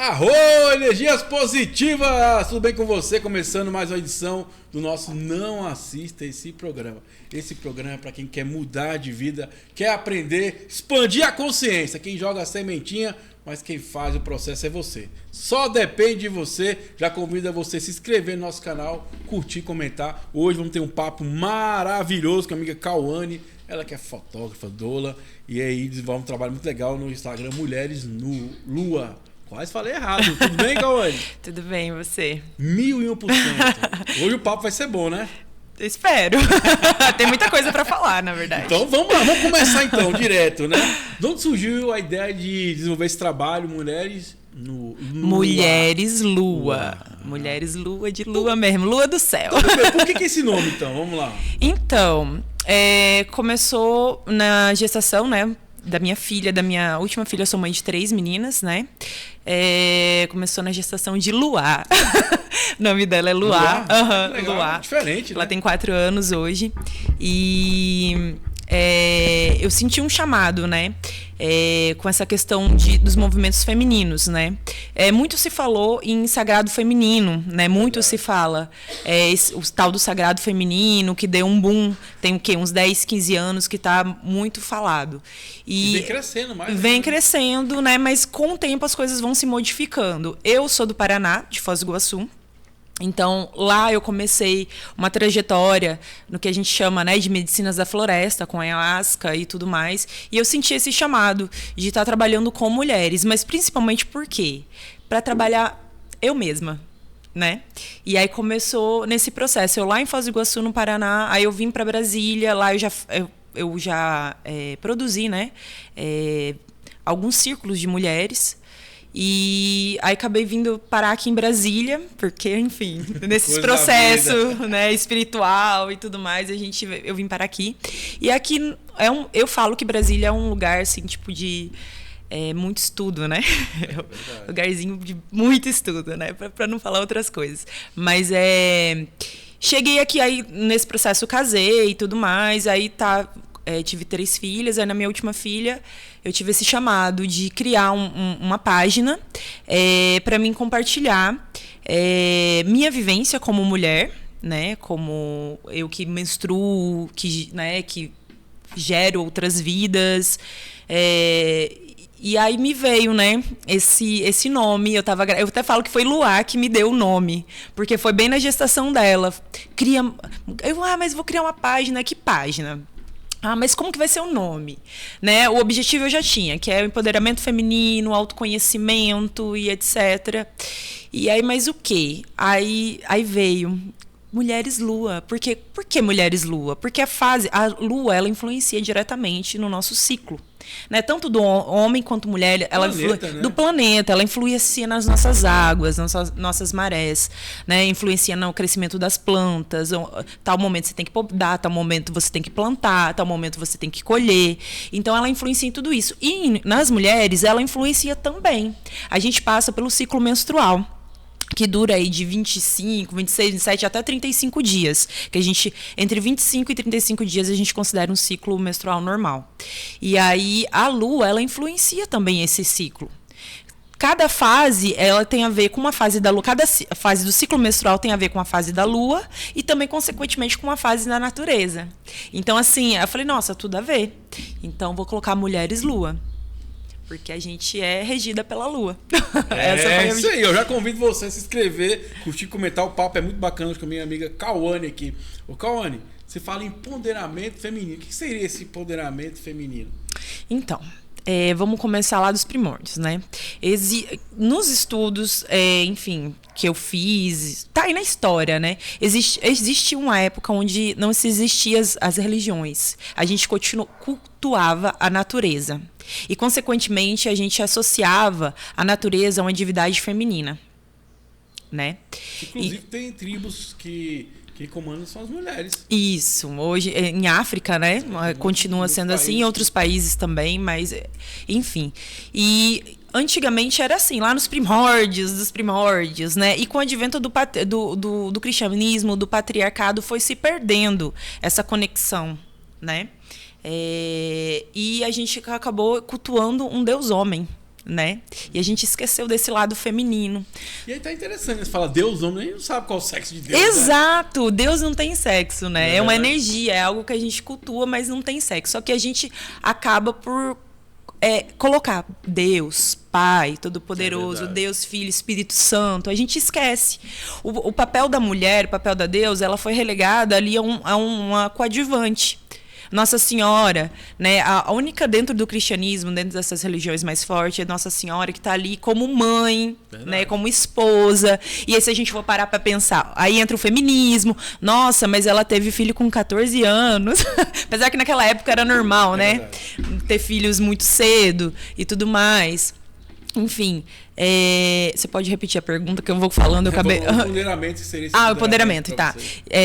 Arro, energias positivas! Tudo bem com você? Começando mais uma edição do nosso Não Assista Esse Programa. Esse programa é para quem quer mudar de vida, quer aprender, expandir a consciência. Quem joga a sementinha, mas quem faz o processo é você. Só depende de você. Já convido a você a se inscrever no nosso canal, curtir, comentar. Hoje vamos ter um papo maravilhoso com a amiga Cauane. Ela que é fotógrafa, doula. E aí desenvolve um trabalho muito legal no Instagram Mulheres no Lua. Quase falei errado. Tudo bem, Cauane? Tudo bem, e você? 1001%. Hoje o papo vai ser bom, né? Espero. Tem muita coisa pra falar, na verdade. Então vamos lá, vamos começar então, direto, né? De onde surgiu a ideia de desenvolver esse trabalho, Mulheres no Mulheres Lua. Mulheres Lua de lua mesmo, lua do céu. Por que esse nome então? Vamos lá. Então, começou na gestação, né? Da minha filha, da minha última filha. Eu sou mãe de 3 meninas, né? Começou na gestação de Luar. O nome dela é Luar. Legal, Luar. Diferente, né? Ela tem 4 anos hoje. E eu senti um chamado, né? Com essa questão dos movimentos femininos, né? Muito se falou em sagrado feminino, né? Muito se fala o tal do sagrado feminino, que deu um boom, tem o quê? Uns 10, 15 anos que está muito falado. E vem crescendo mais. Vem crescendo, né? Mas com o tempo as coisas vão se modificando. Eu sou do Paraná, de Foz do Iguaçu. Então, lá eu comecei uma trajetória no que a gente chama, né, de medicinas da floresta, com a ayahuasca e tudo mais. E eu senti esse chamado de estar trabalhando com mulheres, mas principalmente por quê? Para trabalhar eu mesma, né? E aí começou nesse processo. Eu lá em Foz do Iguaçu, no Paraná, aí eu vim para Brasília, lá eu já produzi, né, alguns círculos de mulheres. E aí acabei vindo parar aqui em Brasília, porque, enfim, nesse processo, né, espiritual e tudo mais, eu vim parar aqui. E aqui eu falo que Brasília é um lugar, assim, tipo de muito estudo, né? Lugarzinho de muito estudo, né? Pra não falar outras coisas. Mas cheguei aqui, aí nesse processo casei e tudo mais, aí tive 3 filhas, aí na minha última filha eu tive esse chamado de criar uma página para mim compartilhar minha vivência como mulher, né, como eu que menstruo, que gero outras vidas, e aí me veio, né, esse nome. Eu até falo que foi Luar que me deu o nome, porque foi bem na gestação dela. Mas vou criar uma página. Que página? Mas como que vai ser o nome? Né? O objetivo eu já tinha, que é o empoderamento feminino, autoconhecimento e etc. E aí, mas o quê? Aí veio Mulheres Lua. Por que Mulheres Lua? Porque a Lua, ela influencia diretamente no nosso ciclo. Né? Tanto do homem quanto mulher, do planeta, ela influencia nas nossas águas, nas nossas marés, né? Influencia no crescimento das plantas. Tal momento você tem que podar, tal momento você tem que plantar, tal momento você tem que colher. Então ela influencia em tudo isso. E nas mulheres ela influencia também. A gente passa pelo ciclo menstrual, que dura aí de 25, 26, 27 até 35 dias. Que entre 25 e 35 dias, a gente considera um ciclo menstrual normal. E aí, a Lua, ela influencia também esse ciclo. Cada fase, ela tem a ver com uma fase da Lua. Cada fase do ciclo menstrual tem a ver com a fase da Lua e também, consequentemente, com uma fase da natureza. Então, assim, eu falei, nossa, tudo a ver. Então, vou colocar Mulheres Lua. Porque a gente é regida pela Lua. Isso aí. Eu já convido você a se inscrever, curtir, comentar. O papo é muito bacana com a minha amiga Cauane aqui. Ô, Cauane, você fala em empoderamento feminino. O que seria esse empoderamento feminino? Então, vamos começar lá dos primórdios, né? Nos estudos, enfim, que eu fiz, tá aí na história, né? Existe uma época onde não se existiam as religiões. A gente cultuava a natureza. E, consequentemente, a gente associava a natureza a uma divindade feminina, né? Inclusive, tem tribos que comandam são as mulheres. Isso. Hoje, em África, né? Continua sendo assim, em outros países também, mas, enfim. E antigamente era assim, lá nos primórdios dos primórdios, né? E com o advento do cristianismo, do patriarcado, foi se perdendo essa conexão, né? E a gente acabou cultuando um deus homem, né? E a gente esqueceu desse lado feminino. E aí tá interessante, você fala Deus, homem, nem sabe qual é o sexo de Deus. Exato! Né? Deus não tem sexo, né? É uma verdade. energia, é algo que a gente cultua, mas não tem sexo. Só que a gente acaba por colocar Deus, Pai, Todo-Poderoso, Deus, Filho, Espírito Santo. A gente esquece. O papel da mulher, o papel da Deus, ela foi relegada ali a uma coadjuvante. Nossa Senhora, né? A única dentro do cristianismo, dentro dessas religiões mais fortes, é Nossa Senhora que está ali como mãe, né? Como esposa. E aí se a gente for parar para pensar, aí entra o feminismo. Nossa, mas ela teve filho com 14 anos. Apesar que naquela época era normal, né? Ter filhos muito cedo e tudo mais. Enfim, você pode repetir a pergunta que eu vou falando, eu acabei... O empoderamento seria esse o empoderamento, tá.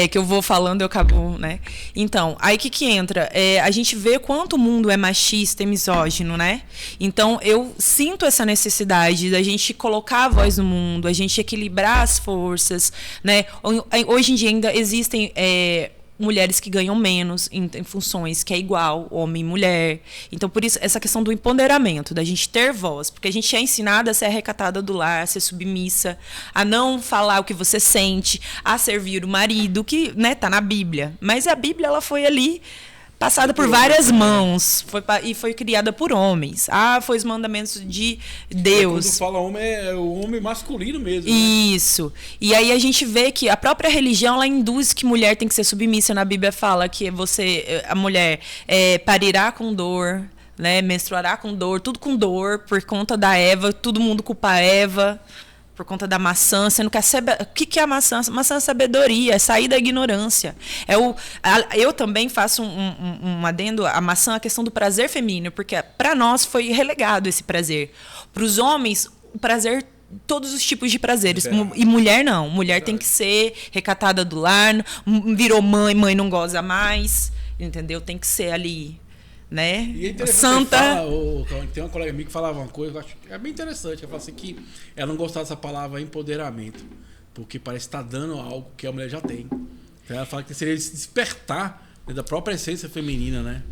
Que eu vou falando, eu acabo, né? Então, aí o que entra? A gente vê quanto o mundo é machista e misógino, né? Então, eu sinto essa necessidade da gente colocar a voz no mundo, a gente equilibrar as forças, né? Hoje em dia ainda existem... mulheres que ganham menos em funções que é igual, homem e mulher. Então, por isso, essa questão do empoderamento, da gente ter voz. Porque a gente é ensinada a ser recatada do lar, a ser submissa, a não falar o que você sente, a servir o marido, que, né, tá na Bíblia. Mas a Bíblia, ela foi ali passada por várias mãos e foi criada por homens. Foi os mandamentos de Deus. Quando fala homem, é o homem masculino mesmo. Isso. Né? E aí a gente vê que a própria religião ela induz que mulher tem que ser submissa. Na Bíblia fala que a mulher parirá com dor, né, menstruará com dor, tudo com dor por conta da Eva, todo mundo culpa a Eva. Por conta da maçã, sendo que o que é a maçã? A maçã é sabedoria, é sair da ignorância. Eu também faço um adendo à maçã, a questão do prazer feminino, porque para nós foi relegado esse prazer. Para os homens, o prazer, todos os tipos de prazeres. E mulher não. Mulher tem que ser recatada do lar, virou mãe não goza mais, entendeu? Tem que ser ali... Né? E é interessante Santa. Tem uma colega minha que falava uma coisa, eu acho que é bem interessante. Ela fala assim que ela não gostava dessa palavra empoderamento, porque parece estar dando algo que a mulher já tem. Então ela fala que seria se despertar da própria essência feminina, né?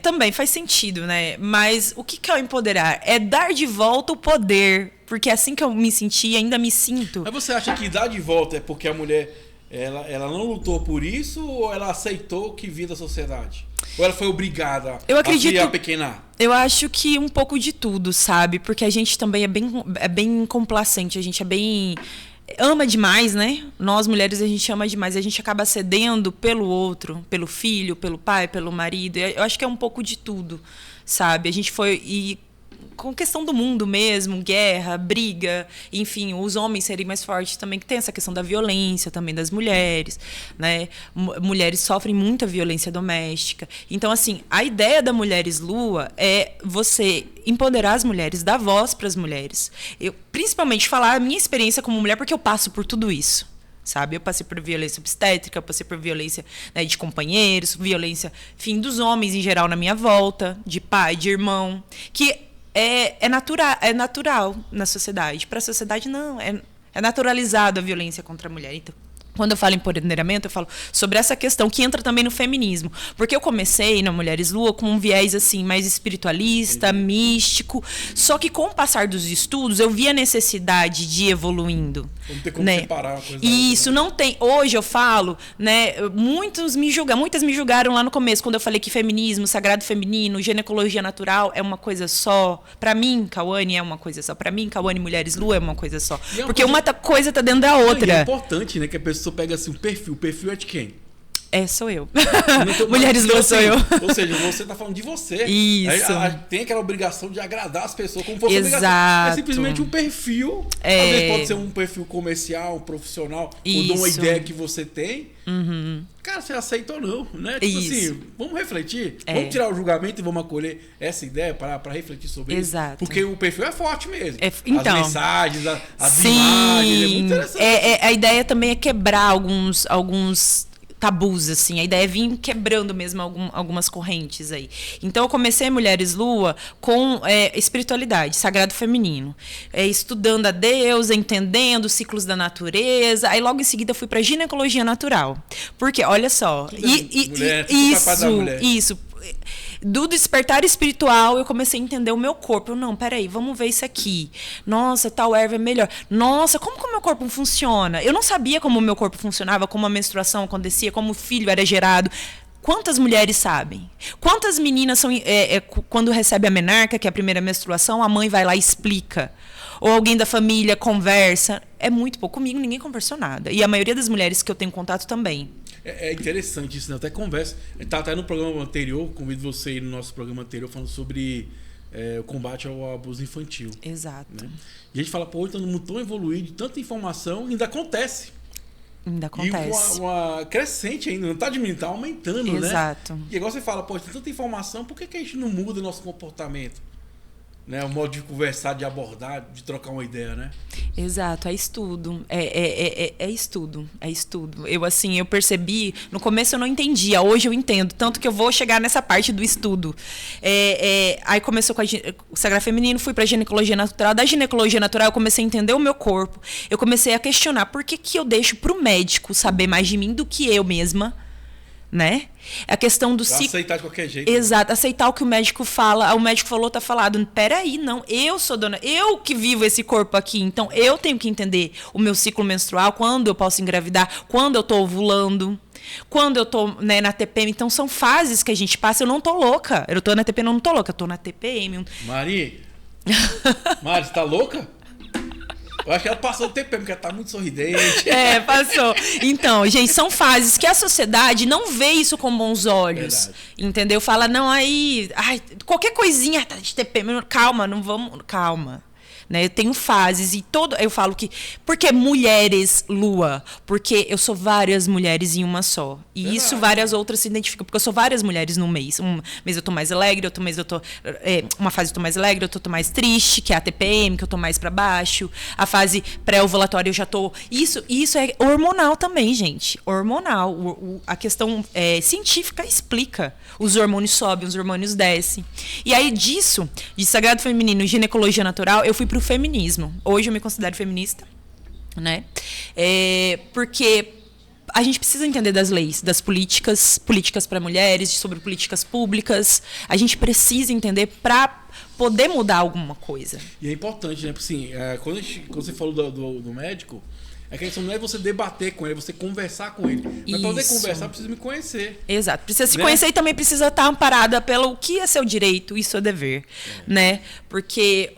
Também faz sentido, né? Mas o que é o empoderar? É dar de volta o poder, porque é assim que eu me senti e ainda me sinto. Mas você acha que dar de volta é porque a mulher ela não lutou por isso ou ela aceitou o que vinha da sociedade? Ou ela foi obrigada a pequenar? Eu acho que um pouco de tudo, sabe? Porque a gente também é bem complacente, a gente é bem... ama demais, né? Nós, mulheres, a gente ama demais. A gente acaba cedendo pelo outro, pelo filho, pelo pai, pelo marido. Eu acho que é um pouco de tudo, sabe? A gente foi... com questão do mundo mesmo, guerra, briga, enfim, os homens serem mais fortes também, que tem essa questão da violência também das mulheres, né? Mulheres sofrem muita violência doméstica. Então, assim, a ideia da Mulheres Lua é você empoderar as mulheres, dar voz para as mulheres. Eu, principalmente, falar a minha experiência como mulher, porque eu passo por tudo isso. Sabe? Eu passei por violência obstétrica, eu passei por violência, né, de companheiros, violência, enfim, dos homens em geral na minha volta, de pai, de irmão, que é natural na sociedade. Para a sociedade, não. É naturalizado a violência contra a mulher. Então, quando eu falo em empoderamento, eu falo sobre essa questão que entra também no feminismo. Porque eu comecei na Mulheres Lua com um viés assim, mais espiritualista, místico. Só que com o passar dos estudos, eu vi a necessidade de ir evoluindo. Não tem como separar uma coisa da Isso, outra, né? não tem. Hoje eu falo, né? Muitas me julgaram lá no começo, quando eu falei que feminismo, sagrado feminino, ginecologia natural é uma coisa só. Pra mim, Cauane é uma coisa só. Pra mim, Cauane Mulheres Lua é uma coisa só. Porque uma coisa tá dentro da outra. E é importante, né? Que a pessoa pega assim, o perfil é de quem? Sou eu. Então, Mulheres Lua sou eu. Ou seja, você tá falando de você. Isso. Tem aquela obrigação de agradar as pessoas, como fosse Exato. obrigação. É simplesmente um perfil. Às vezes pode ser um perfil comercial, profissional, ou de uma ideia que você tem. Uhum. Cara, você aceita ou não, né? Tipo assim, vamos refletir, vamos tirar o julgamento e vamos acolher essa ideia para refletir sobre isso. Porque o perfil é forte mesmo. Então, as mensagens, as imagens, é muito interessante. A ideia também é quebrar alguns tabus, assim. A ideia é vir quebrando mesmo algumas correntes aí. Então, eu comecei Mulheres Lua com espiritualidade, sagrado feminino. Estudando a Deus, entendendo os ciclos da natureza. Aí, logo em seguida, fui para ginecologia natural. Porque, olha só... Isso. Do despertar espiritual, eu comecei a entender o meu corpo. Eu, não, peraí, vamos ver isso aqui. Nossa, tal erva é melhor. Nossa, como que o meu corpo funciona? Eu não sabia como o meu corpo funcionava, como a menstruação acontecia, como o filho era gerado. Quantas mulheres sabem? Quantas meninas são... quando recebe a menarca, que é a primeira menstruação, a mãe vai lá e explica. Ou alguém da família conversa. É muito pouco. Comigo ninguém conversou nada. E a maioria das mulheres que eu tenho contato também. É interessante isso, né? Até conversa. Tá até no programa anterior, convido você a ir no nosso programa anterior falando sobre o combate ao abuso infantil. Exato. Né? E a gente fala, pô, tá num mundo tão evoluído, tanta informação, ainda acontece. Ainda acontece. E uma crescente ainda, não tá diminuindo, tá aumentando, né? Exato. E igual você fala, pô, tem tanta informação, por que a gente não muda o nosso comportamento? Né, o modo de conversar, de abordar, de trocar uma ideia, né? Exato, é estudo. É estudo. É estudo. Eu percebi, no começo eu não entendia, hoje eu entendo, tanto que eu vou chegar nessa parte do estudo. Aí começou com o Sagrado Feminino, fui para a ginecologia natural. Da ginecologia natural eu comecei a entender o meu corpo. Eu comecei a questionar por que eu deixo para o médico saber mais de mim do que eu mesma. Né? A questão do ciclo. Aceitar de qualquer jeito. Exato, né? Aceitar o que o médico fala. O médico falou, tá falado. Peraí, não. Eu sou dona. Eu que vivo esse corpo aqui. Então, eu tenho que entender o meu ciclo menstrual, quando eu posso engravidar, quando eu tô ovulando, quando eu tô, né, na TPM. Então, são fases que a gente passa. Eu não tô louca. Eu tô na TPM, não tô louca. Eu tô na TPM. Mari, você tá louca? Eu acho que ela passou o tempo, porque ela tá muito sorridente. Passou. Então, gente, são fases que a sociedade não vê isso com bons olhos. Verdade. Entendeu? Fala, não, aí... Ai, qualquer coisinha, tá de TPM. Calma, não vamos... Calma. Né? Eu tenho fases e eu falo que... Por que mulheres, Lua? Porque eu sou várias mulheres em uma só. E Verdade. isso várias outras se identificam. Porque eu sou várias mulheres num mês. Um mês eu tô mais alegre, outro mês eu tô... uma fase eu tô mais alegre, outra eu tô mais triste, que é a TPM, que eu tô mais pra baixo. A fase pré-ovulatória eu já tô... Isso é hormonal também, gente. Hormonal. A questão científica explica. Os hormônios sobem, os hormônios descem. E aí disso, de Sagrado Feminino e ginecologia natural, eu fui pro feminismo. Hoje eu me considero feminista, né? Porque a gente precisa entender das leis, das políticas para mulheres, sobre políticas públicas. A gente precisa entender para poder mudar alguma coisa. E é importante, né? Porque assim, quando você falou do médico, a questão não é você debater com ele, é você conversar com ele. Mas para poder conversar, precisa me conhecer. Exato. Precisa se conhecer e também precisa estar amparada pelo que é seu direito e seu dever, né? Porque...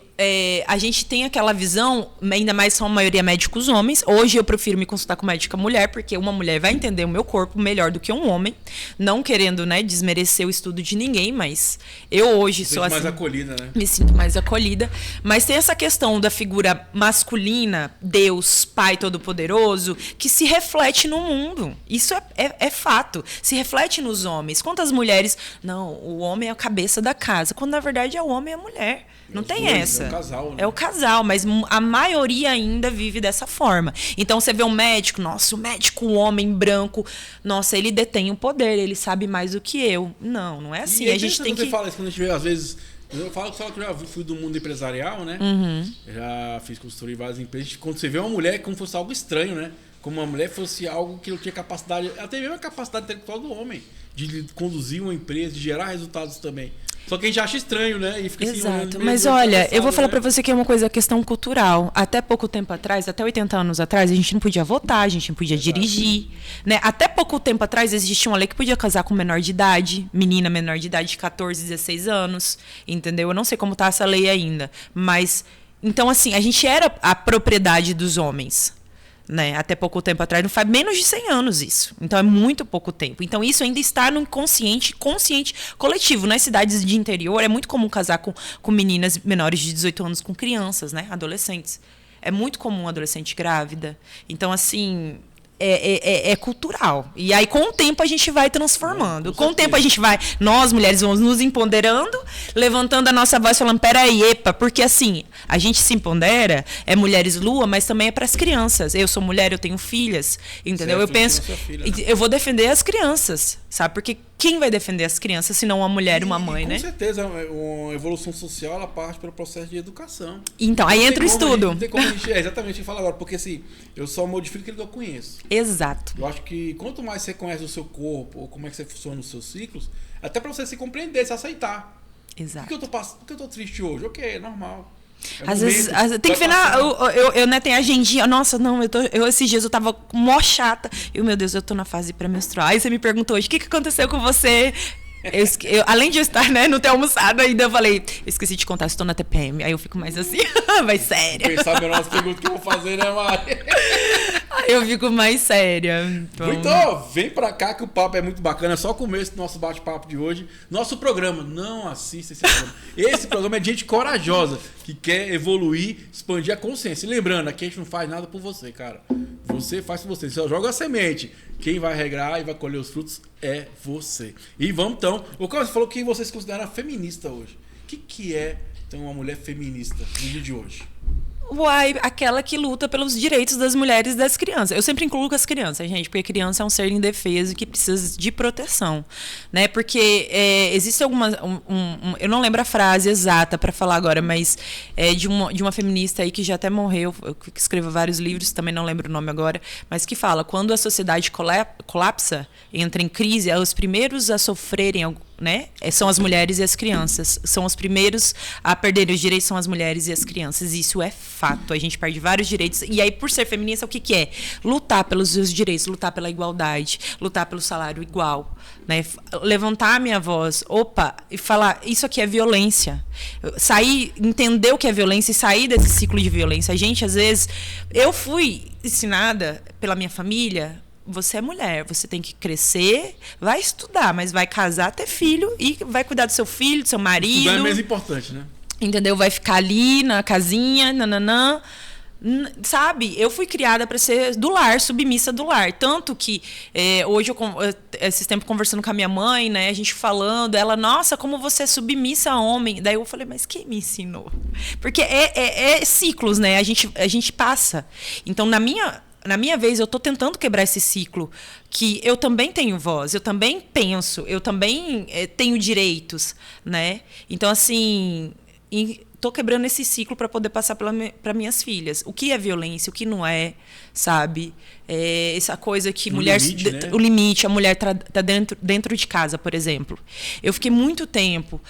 a gente tem aquela visão, ainda mais são a maioria médicos homens. Hoje eu prefiro me consultar com médica mulher, porque uma mulher vai entender o meu corpo melhor do que um homem. Não querendo, né, desmerecer o estudo de ninguém, mas eu hoje sou assim. Mais acolhida, né? Me sinto mais acolhida. Mas tem essa questão da figura masculina, Deus, Pai Todo-Poderoso, que se reflete no mundo. Isso é fato. Se reflete nos homens. Quantas mulheres... Não, o homem é a cabeça da casa, quando na verdade é o homem e a mulher. Não tem essa. É o casal, né? É o casal, mas a maioria ainda vive dessa forma. Então você vê um médico, nossa, o médico, um homem branco, nossa, ele detém o poder, ele sabe mais do que eu. Não é assim. A gente tem que... Você fala isso quando a gente vê, às vezes... Eu falo que eu já fui do mundo empresarial, né? Uhum. Já fiz consultoria em várias empresas. Quando você vê uma mulher, é como se fosse algo estranho, né? Como uma mulher fosse algo que não tinha capacidade... Ela tem a mesma capacidade intelectual do homem. De conduzir uma empresa, de gerar resultados também. Só que a gente acha estranho, né? E fica Exato. Mas olha, eu vou falar pra você que é uma coisa, questão cultural. Até pouco tempo atrás, até 80 anos atrás, a gente não podia votar, a gente não podia dirigir. Né? Até pouco tempo atrás existia uma lei que podia casar com menor de idade, menina menor de idade de 14, 16 anos. Entendeu? Eu não sei como tá essa lei ainda. Mas, então assim, a gente era a propriedade dos homens. Né? Até pouco tempo atrás, não faz menos de 100 anos isso. Então é muito pouco tempo. Então isso ainda está no consciente coletivo. Nas cidades de interior é muito comum casar com meninas menores de 18 anos com crianças, né? Adolescentes. É muito comum adolescente grávida. Então, assim... É cultural. E aí, com o tempo, a gente vai transformando. Com o tempo, a gente vai... Nós, mulheres, vamos nos empoderando, levantando a nossa voz, falando, peraí, epa, porque assim, a gente se empodera, é Mulheres Lua, mas também é para as crianças. Eu sou mulher, eu tenho filhas, entendeu? Eu penso, eu vou defender as crianças, sabe? Porque quem vai defender as crianças, se não uma mulher e uma mãe, né? Com certeza, uma evolução social, ela parte pelo processo de educação. Então, aí entra o estudo. Não tem como a gente... exatamente, eu falo agora, porque assim, eu só modifico aquilo que eu conheço. Exato. Eu acho que quanto mais você conhece o seu corpo, ou como é que você funciona nos seus ciclos, Até pra você se compreender, se aceitar. Exato. Por que eu tô triste hoje? Ok, é normal. Às vezes tem que ver eu né, tem agendinha. Nossa, não, esses dias eu tava mó chata. Meu Deus, eu tô na fase pré-menstrual. Aí você me perguntou hoje, o que aconteceu com você? Além de eu estar, né, não ter almoçado ainda, eu falei, esqueci de contar, estou na TPM. Aí eu fico mais assim, vai séria. Pensar melhor nas perguntas que eu vou fazer, né, Mari? Aí eu fico mais séria. Então, vem pra cá que o papo é muito bacana. É só o começo do nosso bate-papo de hoje. Nosso programa, não assista esse programa. Esse programa é de gente corajosa, que quer evoluir, expandir a consciência. E lembrando, aqui a gente não faz nada por você, cara. Você faz por você. Você só joga a semente. Quem vai regrar e vai colher os frutos é você. E vamos então. O Carlos falou que você se considera feminista hoje. O que é então uma mulher feminista no dia de hoje? Uai, aquela que luta pelos direitos das mulheres e das crianças. Eu sempre incluo as crianças, gente, porque criança é um ser indefeso que precisa de proteção, né? Porque existe alguma... eu não lembro a frase exata para falar agora, mas de uma feminista aí que já até morreu, que escreveu vários livros, também não lembro o nome agora, mas que fala, quando a sociedade colapsa, entra em crise, os primeiros a sofrerem, né? São as mulheres e as crianças. São os primeiros a perder os direitos, são as mulheres e as crianças. Isso é fato. A gente perde vários direitos. E aí, por ser feminista, o que é? Lutar pelos seus direitos, lutar pela igualdade, lutar pelo salário igual, né? Levantar a minha voz, e falar, isso aqui é violência. Entender o que é violência e sair desse ciclo de violência. A gente, às vezes, eu fui ensinada pela minha família. Você é mulher, você tem que crescer, vai estudar, mas vai casar, ter filho e vai cuidar do seu filho, do seu marido. Estudar é mesmo importante, né? Entendeu? Vai ficar ali na casinha, nananã. Sabe? Eu fui criada para ser do lar, submissa do lar. Tanto que hoje, esses tempos conversando com a minha mãe, né? A gente falando, ela, nossa, como você é submissa a homem. Daí eu falei, mas quem me ensinou? Porque é ciclos, né? A gente passa. Então, na minha vez, eu estou tentando quebrar esse ciclo, que eu também tenho voz, eu também penso, eu também tenho direitos, né? Então, assim, estou quebrando esse ciclo para poder passar para minhas filhas. O que é violência, o que não é, sabe? Essa coisa que mulher... limite, né? O limite, a mulher tá dentro de casa, por exemplo. Eu fiquei muito tempo,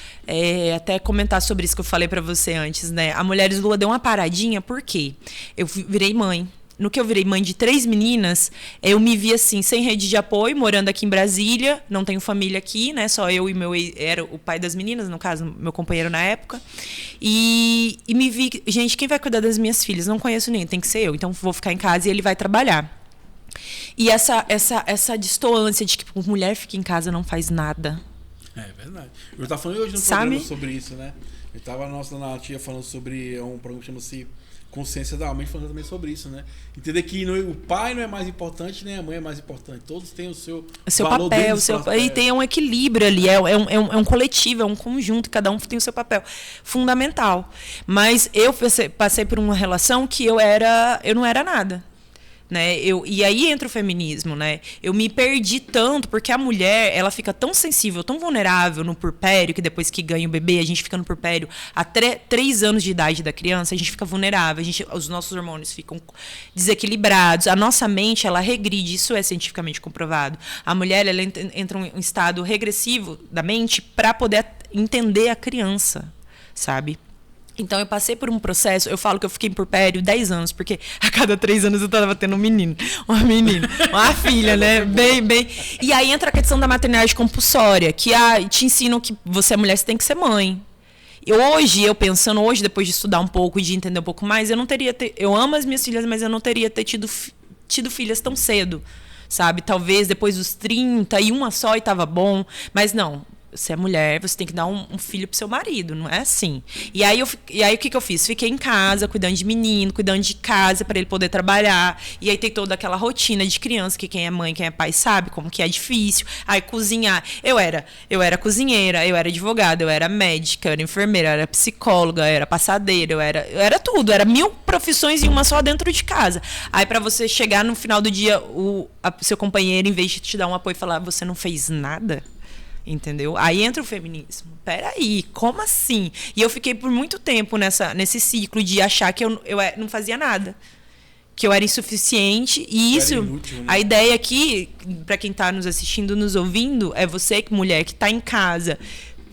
até comentar sobre isso que eu falei para você antes, né? A Mulheres Lua deu uma paradinha, por quê? Eu virei mãe. No que eu virei mãe de 3 meninas, eu me vi assim, sem rede de apoio, morando aqui em Brasília, não tenho família aqui, né? Só eu e meu ex, era o pai das meninas, no caso, meu companheiro na época. E me vi, gente, quem vai cuidar das minhas filhas? Não conheço ninguém, tem que ser eu. Então vou ficar em casa e ele vai trabalhar. E essa distância de que mulher fica em casa não faz nada. É verdade. Eu estava falando hoje no programa sobre isso, né? Eu estava na tia falando sobre um programa que chama-se Consciência da Alma, falando também sobre isso, né? Entender que o pai não é mais importante, nem a mãe é mais importante. Todos têm o seu valor papel, e tem um equilíbrio ali, é um coletivo, é um conjunto, cada um tem o seu papel fundamental. Mas eu passei por uma relação que eu não era nada. Né? E aí entra o feminismo, né? Eu me perdi tanto, porque a mulher, ela fica tão sensível, tão vulnerável no puerpério, que depois que ganha o bebê, a gente fica no puerpério há 3 anos de idade da criança, a gente fica vulnerável, os nossos hormônios ficam desequilibrados, a nossa mente, ela regride, isso é cientificamente comprovado. A mulher, ela entra em um estado regressivo da mente para poder entender a criança, sabe? Então, eu passei por um processo, eu falo que eu fiquei em puerpério 10 anos, porque a cada 3 anos eu estava tendo um menino, uma filha, né? Bem. E aí entra a questão da maternidade compulsória, que te ensinam que você é mulher, você tem que ser mãe. Eu pensando hoje, depois de estudar um pouco e de entender um pouco mais, eu amo as minhas filhas, mas eu não teria tido filhas tão cedo, sabe? Talvez depois dos 30, e uma só e estava bom, mas não. Você é mulher, você tem que dar um filho pro seu marido, não é assim. E aí o que eu fiz? Fiquei em casa, cuidando de menino, cuidando de casa para ele poder trabalhar. E aí tem toda aquela rotina de criança, que quem é mãe, quem é pai sabe como que é difícil. Aí cozinhar. Eu era cozinheira, eu era advogada, eu era médica, eu era enfermeira, eu era psicóloga, eu era passadeira, eu era tudo. Era 1000 profissões em uma só dentro de casa. Aí para você chegar no final do dia, seu companheiro, em vez de te dar um apoio e falar, você não fez nada... Entendeu? Aí entra o feminismo. Peraí, como assim? E eu fiquei por muito tempo nesse ciclo de achar que eu não fazia nada. que eu era insuficiente e isso, inútil, né? a ideia aqui, para quem tá nos assistindo, nos ouvindo, é você, mulher, que tá em casa,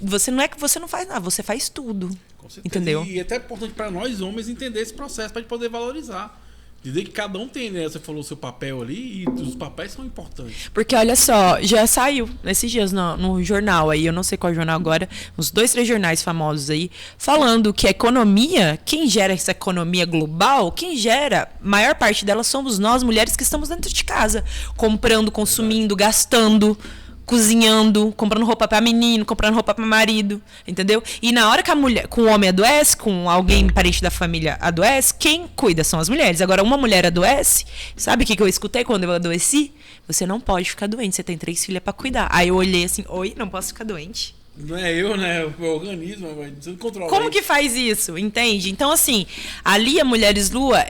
você não é que você não faz nada, você faz tudo. Com certeza. Entendeu? E é até importante para nós homens entender esse processo para poder valorizar. Dizer que cada um tem, né? Você falou o seu papel ali e os papéis são importantes. Porque olha só, já saiu nesses dias no jornal aí, eu não sei qual jornal agora, uns 2, 3 jornais famosos aí, falando que a economia, quem gera essa economia global, quem gera, maior parte dela somos nós, mulheres que estamos dentro de casa, comprando, consumindo, gastando, cozinhando, comprando roupa para menino, comprando roupa para marido, entendeu? E na hora que a mulher, com o homem adoece, com alguém parente da família adoece, quem cuida são as mulheres. Agora, uma mulher adoece, sabe o que eu escutei quando eu adoeci? Você não pode ficar doente, você tem 3 filhas para cuidar. Aí eu olhei assim, oi, não posso ficar doente. Não é eu, né? O organismo, você não controla. Como que faz isso? Entende? Então, assim, ali a Mulheres Lua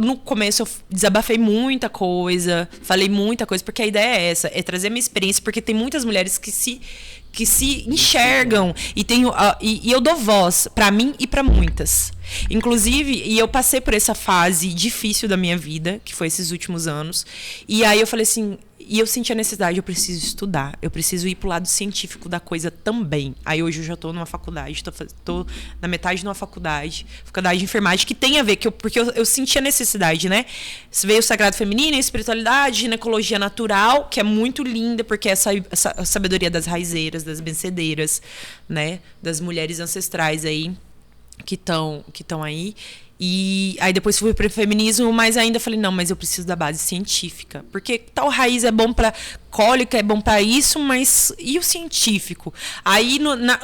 no começo eu desabafei muita coisa, falei muita coisa, porque a ideia é essa, é trazer minha experiência, porque tem muitas mulheres que se enxergam e eu dou voz para mim e para muitas. Inclusive, e eu passei por essa fase difícil da minha vida, que foi esses últimos anos, e aí eu falei assim, e eu senti a necessidade, eu preciso estudar, eu preciso ir pro lado científico da coisa também. Aí hoje eu já tô numa faculdade, tô na metade de uma faculdade de enfermagem, que tem a ver, porque eu senti a necessidade, né? Veio o Sagrado Feminino, a espiritualidade, ginecologia natural, que é muito linda, porque é essa sabedoria das raizeiras, das vencedeiras, né? Das mulheres ancestrais aí, que estão aí. E aí depois fui pro feminismo, mas ainda falei, não, mas eu preciso da base científica. Porque tal raiz é bom para cólica, é bom para isso, mas e o científico? Aí,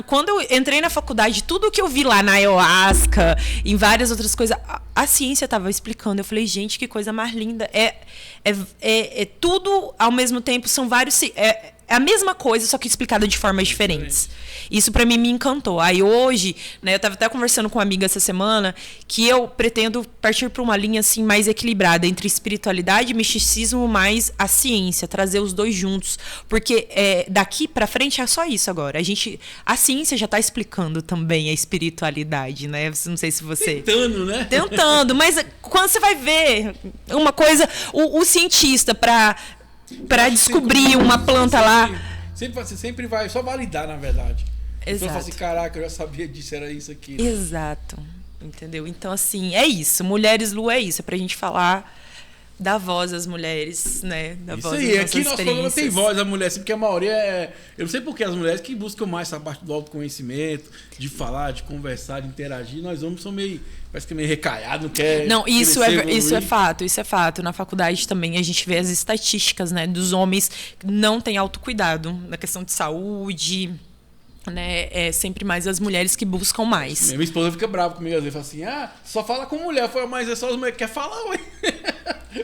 quando eu entrei na faculdade, tudo que eu vi lá na ayahuasca, em várias outras coisas, a ciência estava explicando. Eu falei, gente, que coisa mais linda. É tudo ao mesmo tempo, são vários... É a mesma coisa, só que explicada de formas diferentes. Isso para mim me encantou. Aí hoje, né, eu estava até conversando com uma amiga essa semana, que eu pretendo partir para uma linha assim mais equilibrada entre espiritualidade e misticismo, mais a ciência, trazer os dois juntos, porque daqui para frente é só isso agora. A ciência já está explicando também a espiritualidade, né? Não sei se você tentando, né? Tentando, mas quando você vai ver uma coisa, o cientista para descobrir uma planta lá. Você sempre vai só validar, na verdade. Exato. Então eu falo assim, caraca, eu já sabia disso, era isso aqui. Né? Exato. Entendeu? Então, assim, é isso. Mulheres Lua é isso. É pra gente falar da voz das mulheres, né? Da isso voz aí, das aqui nosso programa tem voz da mulher, assim, porque a maioria eu não sei por que as mulheres que buscam mais essa parte do autoconhecimento, de falar, de conversar, de interagir. Nós homens somos parece que é meio recaiado, não quer. Não, isso é fato. Na faculdade também a gente vê as estatísticas, né, dos homens que não têm autocuidado na questão de saúde, né? É sempre mais as mulheres que buscam mais. Minha esposa fica brava comigo às vezes, fala assim, só fala com mulher. Eu falo, mas é só as mulheres que querem falar, ué.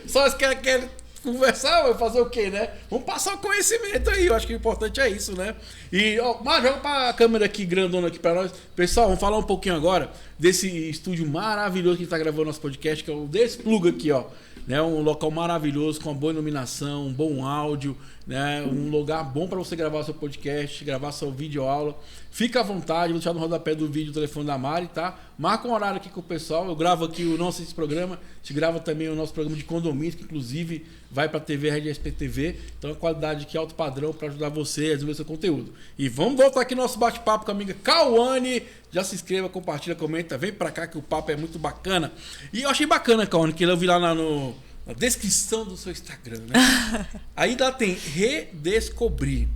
Só as que querem conversar, ué, fazer o quê, né? Vamos passar o conhecimento aí, eu acho que o importante é isso, né? E, mas joga pra câmera aqui, grandona aqui pra nós. Pessoal, vamos falar um pouquinho agora desse estúdio maravilhoso que a gente tá gravando nosso podcast, que é o Despluga aqui, ó. Né, um local maravilhoso, com uma boa iluminação, um bom áudio, né, um lugar bom para você gravar seu podcast, gravar sua videoaula. Fica à vontade, vou deixar no rodapé do vídeo o telefone da Mari, tá? Marca um horário aqui com o pessoal. Eu gravo aqui o nosso programa, a gente grava também o nosso programa de condomínio, que inclusive vai para a TV Rede SPTV. Então a qualidade aqui é alto padrão para ajudar você a desenvolver seu conteúdo. E vamos voltar aqui no nosso bate-papo com a amiga Cauane. Já se inscreva, compartilha, comenta, vem para cá que o papo é muito bacana. E eu achei bacana, Cauane, que eu vi lá na descrição do seu Instagram, né? Aí lá tem redescobrir.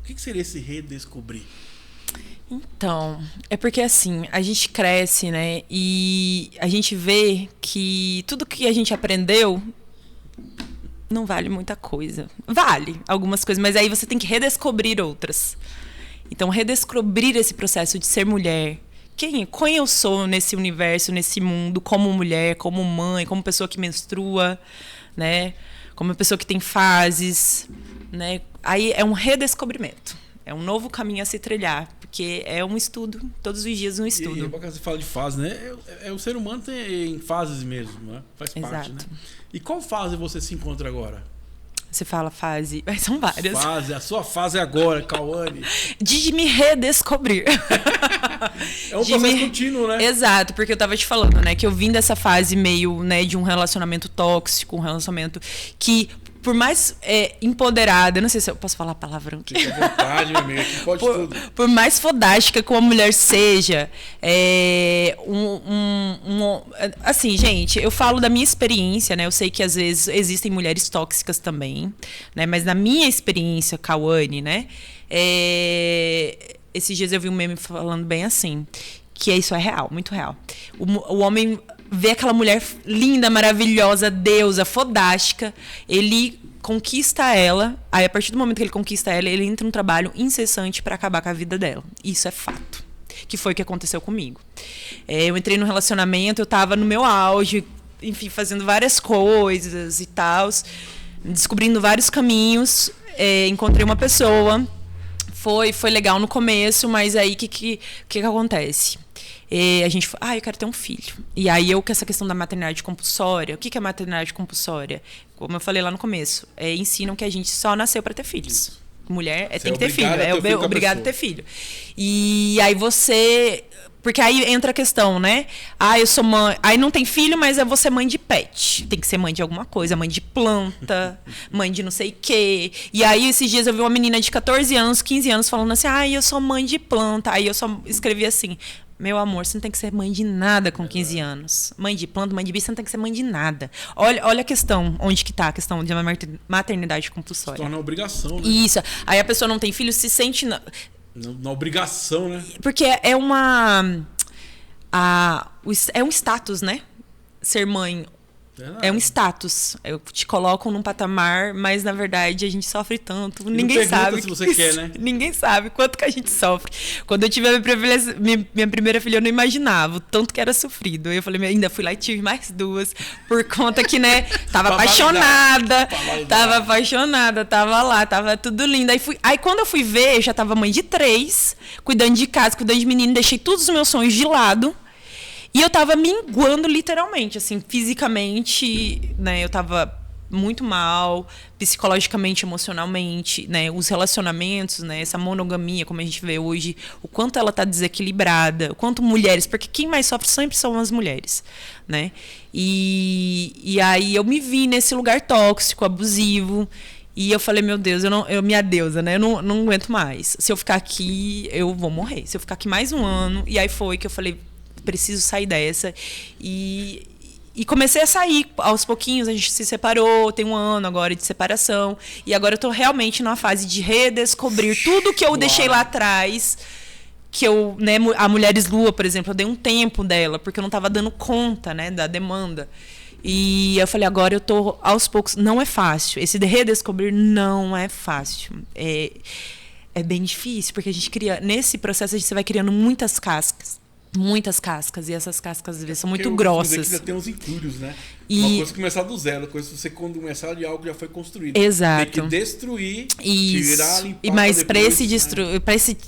O que seria esse redescobrir? Então, é porque assim, a gente cresce, né? E a gente vê que tudo que a gente aprendeu não vale muita coisa. Vale algumas coisas, mas aí você tem que redescobrir outras. Então, redescobrir esse processo de ser mulher. Quem eu sou nesse universo, nesse mundo, como mulher, como mãe, como pessoa que menstrua, né? Como pessoa que tem fases, né? Aí é um redescobrimento. É um novo caminho a se trilhar, porque é um estudo, todos os dias um estudo. E quando você fala de fase, né? O ser humano tem fases mesmo, né? Faz parte, né? E qual fase você se encontra agora? Você fala fase, mas são várias. A sua fase agora, Cauane. De me redescobrir. É um processo contínuo, né? Exato, porque eu tava te falando, né, que eu vim dessa fase meio, né, de um relacionamento tóxico, um relacionamento que, por mais empoderada, não sei se eu posso falar palavrão aqui. Fica à vontade, meu amigo, aqui pode tudo. Por mais fodástica que uma mulher seja, assim, gente, eu falo da minha experiência, né? Eu sei que às vezes existem mulheres tóxicas também, né? Mas na minha experiência, Cauane, né? Esses dias eu vi um meme falando bem assim, que isso é real, muito real. O homem vê aquela mulher linda, maravilhosa, deusa, fodástica, ele conquista ela, aí a partir do momento que ele conquista ela, ele entra num trabalho incessante para acabar com a vida dela. Isso é fato. Que foi o que aconteceu comigo. Eu entrei num relacionamento, eu tava no meu auge, enfim, fazendo várias coisas e tal, descobrindo vários caminhos, encontrei uma pessoa, foi legal no começo, mas aí o que acontece? A gente falou, eu quero ter um filho. E aí eu, com essa questão da maternidade compulsória, o que é maternidade compulsória? Como eu falei lá no começo, ensinam que a gente só nasceu para ter filhos. Mulher tem que ter filho, obrigado a ter filho. E aí você... Porque aí entra a questão, né? Eu sou mãe... Aí não tem filho, mas eu vou ser mãe de pet. Tem que ser mãe de alguma coisa, mãe de planta, mãe de não sei o quê. E aí esses dias eu vi uma menina de 14 anos, 15 anos falando assim, eu sou mãe de planta. Aí eu só escrevi assim... Meu amor, você não tem que ser mãe de nada com 15 anos. Mãe de planta, mãe de bicho, você não tem que ser mãe de nada. Olha a questão, onde que tá a questão de uma maternidade compulsória. Se torna obrigação, né? Isso. Aí a pessoa não tem filho, se sente... Na obrigação, né? Porque é um status, né? Ser mãe. É um status. Te colocam num patamar, mas na verdade a gente sofre tanto. Ninguém sabe. Se você quer, né? Ninguém sabe quanto que a gente sofre. Quando eu tive minha primeira filha, eu não imaginava o tanto que era sofrido. Eu falei, ainda fui lá e tive mais duas. Por conta que, né, tava apaixonada. Tava lá, tava tudo lindo. Aí quando eu fui ver, eu já tava mãe de 3, cuidando de casa, cuidando de menino, deixei todos os meus sonhos de lado. E eu tava minguando literalmente, assim, fisicamente, né? Eu tava muito mal, psicologicamente, emocionalmente, né? Os relacionamentos, né? Essa monogamia, como a gente vê hoje, o quanto ela tá desequilibrada, o quanto mulheres, porque quem mais sofre sempre são as mulheres, né? E aí eu me vi nesse lugar tóxico, abusivo. E eu falei, meu Deus, minha deusa, né? Eu não aguento mais. Se eu ficar aqui, eu vou morrer. Se eu ficar aqui mais um ano. E aí foi que eu falei, preciso sair dessa. E comecei a sair. Aos pouquinhos a gente se separou, tem 1 ano agora de separação. E agora eu tô realmente numa fase de redescobrir tudo que eu deixei lá atrás. Que eu, né, a Mulheres Lua, por exemplo, eu dei um tempo dela, porque eu não tava dando conta, né, da demanda. E eu falei, agora eu tô aos poucos. Não é fácil. Esse redescobrir não é fácil. É bem difícil, porque a gente cria... Nesse processo, você vai criando muitas cascas. Muitas cascas, e essas cascas às vezes são muito grossas. Porque tem uns entulhos, né? Uma coisa começar do zero, coisa você quando começar de algo já foi construído. Exato. Tem que destruir, isso. Tirar, limpar. Mas para esse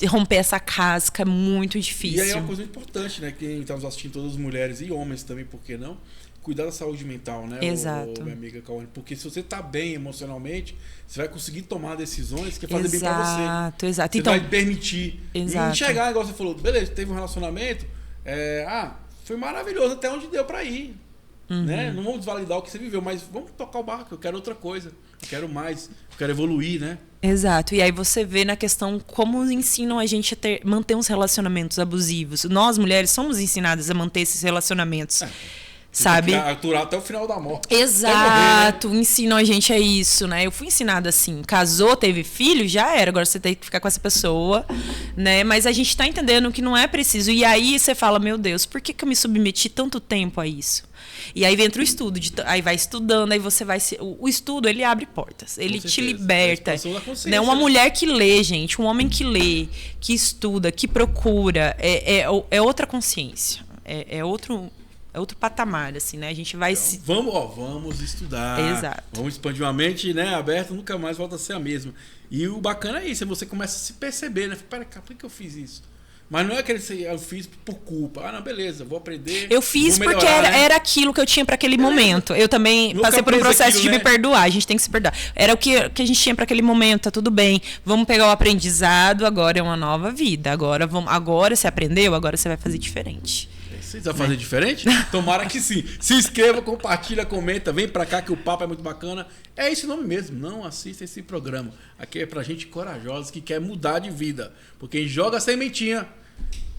romper essa casca é muito difícil. E aí é uma coisa importante, né? Quem está nos assistindo, todas as mulheres e homens também, por que não? Cuidar da saúde mental, né? Exato. Minha amiga Cauane. Porque se você tá bem emocionalmente, você vai conseguir tomar decisões que fazem bem pra você. Exato. Você então, vai permitir. Exato. E enxergar, igual você falou, beleza, teve um relacionamento, foi maravilhoso até onde deu pra ir. Né? Não vamos desvalidar o que você viveu, mas vamos tocar o barco, eu quero outra coisa, eu quero mais, eu quero evoluir, né? Exato. E aí você vê na questão como ensinam a gente a manter uns relacionamentos abusivos. Nós, mulheres, somos ensinadas a manter esses relacionamentos. Sabe? Aturar até o final da morte. Exato, morrer, né? Ensinam a gente a isso, né? Eu fui ensinada assim, casou, teve filho, já era, agora você tem que ficar com essa pessoa, né? Mas a gente tá entendendo que não é preciso. E aí você fala, meu Deus, por que eu me submeti tanto tempo a isso? E aí entra o estudo, aí vai estudando, aí você vai... O estudo, ele abre portas, ele te liberta. Né? Uma mulher que lê, gente, um homem que lê, que estuda, que procura, é outra consciência, é outro patamar, assim, né? A gente vai... Então, vamos estudar. Exato. Vamos expandir uma mente, né? Aberta, nunca mais volta a ser a mesma. E o bacana é isso, você começa a se perceber, né? Pera, por que eu fiz isso? Mas não é que eu fiz por culpa. Ah, não, beleza, vou aprender. Eu fiz vou melhorar, porque né? era aquilo que eu tinha para aquele momento. Eu também Nunca passei por um aprende processo aquilo, de né? me perdoar. A gente tem que se perdoar. Era o que a gente tinha para aquele momento, tá tudo bem. Vamos pegar o aprendizado, agora é uma nova vida. Agora você aprendeu, agora você vai fazer diferente. Vocês vão fazer diferente? Tomara que sim. Se inscreva, compartilha, comenta, vem pra cá que o papo é muito bacana. É esse nome mesmo, não assista esse programa. Aqui é pra gente corajosa que quer mudar de vida. Porque quem joga a sementinha,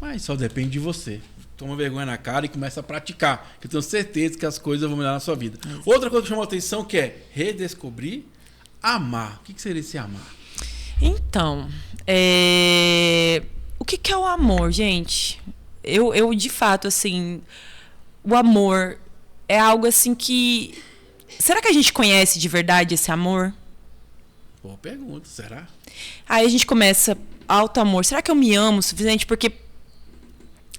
mas só depende de você. Toma vergonha na cara e começa a praticar. Que eu tenho certeza que as coisas vão mudar na sua vida. Outra coisa que chamou a atenção que é redescobrir, amar. O que seria esse amar? Então, o que é o amor, gente? Eu, de fato, assim, o amor é algo assim que... Será que a gente conhece de verdade esse amor? Boa pergunta, será? Aí a gente começa, auto-amor. Será que eu me amo o suficiente? Porque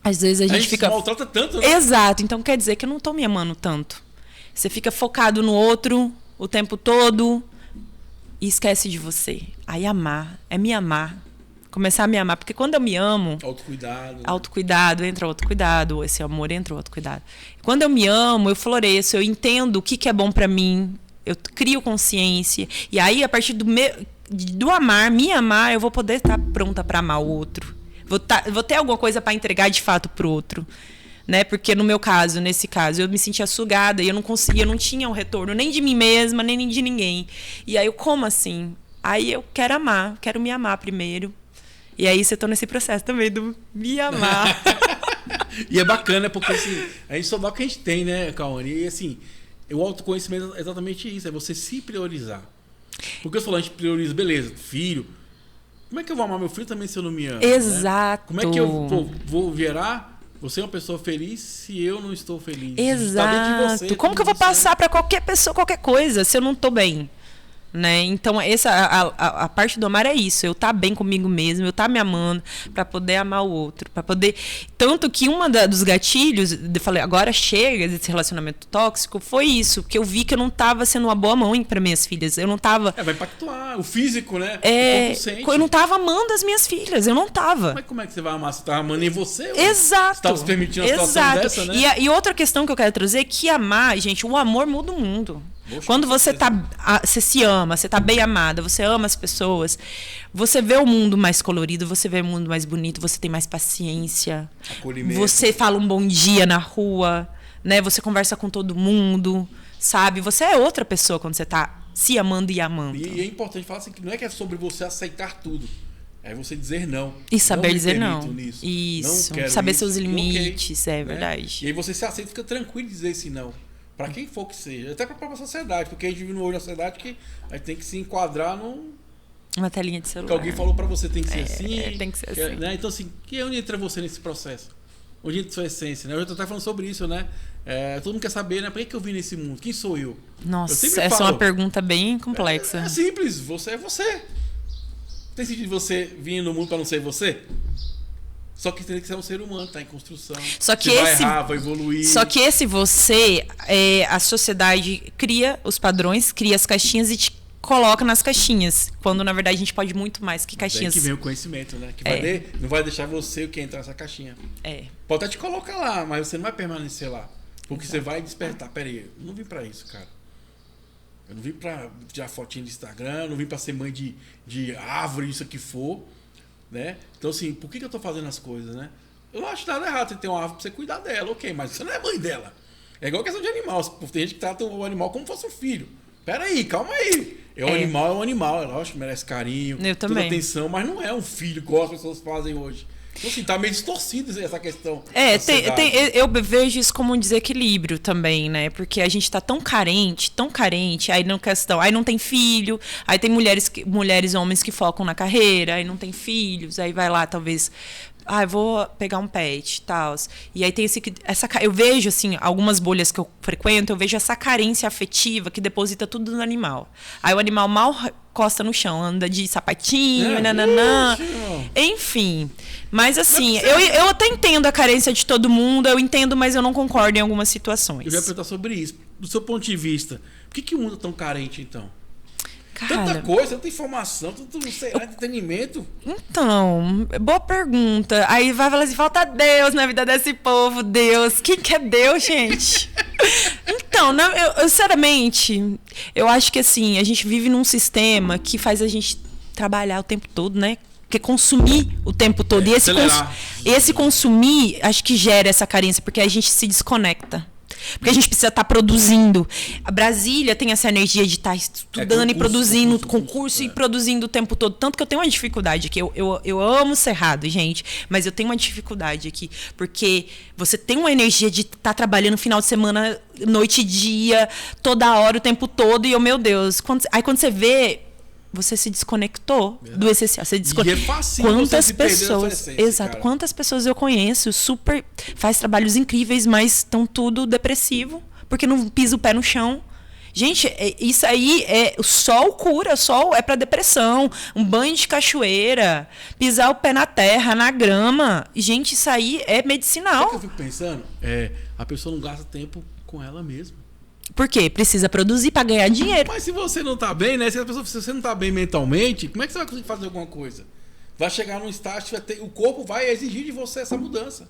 às vezes a gente fica... se maltrata tanto, né? Exato, então quer dizer que eu não tô me amando tanto. Você fica focado no outro o tempo todo e esquece de você. Aí amar, é me amar. Começar a me amar, porque quando eu me amo... Autocuidado. Né? Autocuidado, entra o autocuidado. Esse amor entra o autocuidado. Quando eu me amo, eu floresço, eu entendo o que é bom pra mim, eu crio consciência. E aí, a partir do amar, me amar, eu vou poder estar pronta pra amar o outro. Vou ter alguma coisa pra entregar de fato pro outro. Né? Porque no meu caso, nesse caso, eu me sentia sugada e eu não conseguia, eu não tinha um retorno nem de mim mesma, nem de ninguém. E aí, como assim? Aí eu quero amar, quero me amar primeiro. E aí você tá nesse processo também do me amar. E é bacana porque assim, a gente só dá o que a gente tem, né, Cauane? E assim, o autoconhecimento é exatamente isso, é você se priorizar. Porque eu falo, a gente prioriza, beleza, filho. Como é que eu vou amar meu filho também se eu não me amo? Exato. Né? Como é que eu vou virar você uma pessoa feliz se eu não estou feliz? Exato. Tá dentro de você, como que eu vou passar para qualquer pessoa, qualquer coisa, se eu não tô bem? Né? Então, a parte do amar é isso. Eu tá bem comigo mesmo, eu tá me amando para poder amar o outro. Para poder... Tanto que dos gatilhos, eu falei, agora chega desse relacionamento tóxico, foi isso. Porque eu vi que eu não tava sendo uma boa mãe para minhas filhas. Eu não tava... vai impactar o físico, né? Eu não tava amando as minhas filhas, eu não tava. Mas como é que você vai amar? Você tá amando em você? Exato. Você tá se permitindo uma situação dessa, né? E outra questão que eu quero trazer é que amar, gente, o amor muda o mundo. Quando você você se ama, você tá bem amada, você ama as pessoas, você vê o mundo mais colorido, você vê o mundo mais bonito, você tem mais paciência. Acolhimento. Você fala um bom dia na rua, né? Você conversa com todo mundo, sabe? Você é outra pessoa quando você tá se amando e amando. E é importante falar assim, que não é que é sobre você aceitar tudo. É você dizer não. E saber dizer não. Nisso. Isso. Não saber isso. seus limites, okay, é verdade. E aí você se aceita e fica tranquilo de dizer esse não. Pra quem for que seja. Até pra própria sociedade. Porque a gente vive hoje na sociedade que a gente tem que se enquadrar num... Uma telinha de celular. Que alguém falou pra você tem que ser assim. Tem que ser assim. Né? Então assim, onde entra você nesse processo? Onde entra sua essência? Né? Eu tô até falando sobre isso, né? Todo mundo quer saber, né? Por que eu vim nesse mundo? Quem sou eu? Nossa, essa é uma pergunta bem complexa. É simples. Você é você. Tem sentido você vir no mundo pra não ser você? Só que tem que ser um ser humano, tá em construção. Só que você vai errar, vai evoluir. Só que esse você, a sociedade cria os padrões, cria as caixinhas e te coloca nas caixinhas. Quando, na verdade, a gente pode muito mais que caixinhas. Daí que vem o conhecimento, né? Que não vai deixar você o que entrar nessa caixinha. Pode até te colocar lá, mas você não vai permanecer lá. Porque você vai despertar. Pera aí, eu não vim pra isso, cara. Eu não vim pra tirar fotinha de Instagram, eu não vim pra ser mãe de árvore, isso que for. Né? Então, assim, por que eu tô fazendo as coisas, né? Eu não acho nada errado você ter uma árvore pra você cuidar dela, ok, mas você não é mãe dela. É igual questão de animal. Tem gente que trata o animal como se fosse um filho. Pera aí, calma aí. O animal é um animal, é lógico que merece carinho, toda atenção, mas não é um filho, igual as pessoas fazem hoje. Então, assim, tá meio distorcido essa questão. Eu vejo isso como um desequilíbrio também, né? Porque a gente tá tão carente, aí não tem filho, aí tem mulheres e homens que focam na carreira, aí não tem filhos, aí vai lá, talvez... vou pegar um pet e tal. E aí tem eu vejo, assim, algumas bolhas que eu frequento, eu vejo essa carência afetiva que deposita tudo no animal. Aí o animal mal costa no chão, anda de sapatinho, nananã. Enfim. Mas assim, eu até entendo a carência de todo mundo, eu entendo, mas eu não concordo em algumas situações. Eu ia perguntar sobre isso. Do seu ponto de vista, por que o mundo é tão carente, então? Tanta coisa, tanta informação, tanto entretenimento. Então, boa pergunta. Aí vai falar assim, falta Deus na vida desse povo, Deus. Quem que é Deus, gente? Então, não, eu sinceramente, eu acho que assim, a gente vive num sistema que faz a gente trabalhar o tempo todo, né? Porque consumir o tempo todo. E esse consumir, acho que gera essa carência, porque a gente se desconecta. Porque a gente precisa estar produzindo. A Brasília tem essa energia de estar estudando e produzindo, concurso e produzindo o tempo todo. Tanto que eu tenho uma dificuldade aqui. Eu amo Cerrado, gente, mas eu tenho uma dificuldade aqui. Porque você tem uma energia de estar trabalhando final de semana, noite e dia, toda hora, o tempo todo. E meu Deus, aí quando você vê, você se desconectou do essencial. Você E é fácil quantas você pessoas, essência, exato, cara. Quantas pessoas eu conheço, super faz trabalhos incríveis, mas estão tudo depressivo, porque não pisa o pé no chão. Gente, isso aí o sol cura, o sol é para depressão, um banho de cachoeira, pisar o pé na terra, na grama. Gente, isso aí é medicinal. Sabe o que eu fico pensando? A pessoa não gasta tempo com ela mesma. Por quê? Precisa produzir para ganhar dinheiro. Mas se você não tá bem, né? Se você não tá bem mentalmente, como é que você vai conseguir fazer alguma coisa? Vai chegar num estágio, o corpo vai exigir de você essa mudança.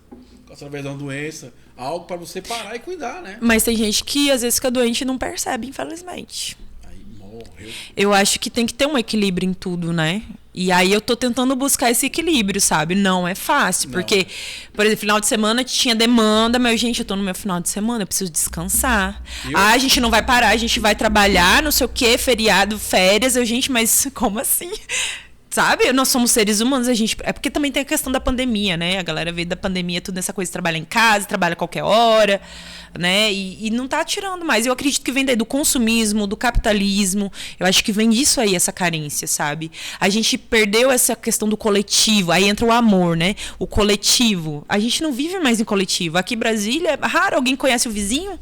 Através de uma doença, algo para você parar e cuidar, né? Mas tem gente que às vezes fica doente e não percebe, infelizmente. Aí morreu. Eu acho que tem que ter um equilíbrio em tudo, né? E aí eu tô tentando buscar esse equilíbrio, sabe? Não é fácil, porque, por exemplo, final de semana tinha demanda, mas, gente, eu tô no meu final de semana, eu preciso descansar. A gente não vai parar, a gente vai trabalhar, não sei o quê, feriado, férias. Gente, mas como assim? Sabe? Nós somos seres humanos, a gente... É porque também tem a questão da pandemia, né? A galera veio da pandemia, tudo nessa coisa de trabalhar em casa, trabalha a qualquer hora, né? E não tá tirando mais. Eu acredito que vem daí do consumismo, do capitalismo. Eu acho que vem disso aí, essa carência, sabe? A gente perdeu essa questão do coletivo. Aí entra o amor, né? O coletivo. A gente não vive mais em coletivo. Aqui em Brasília, é raro alguém conhece o vizinho.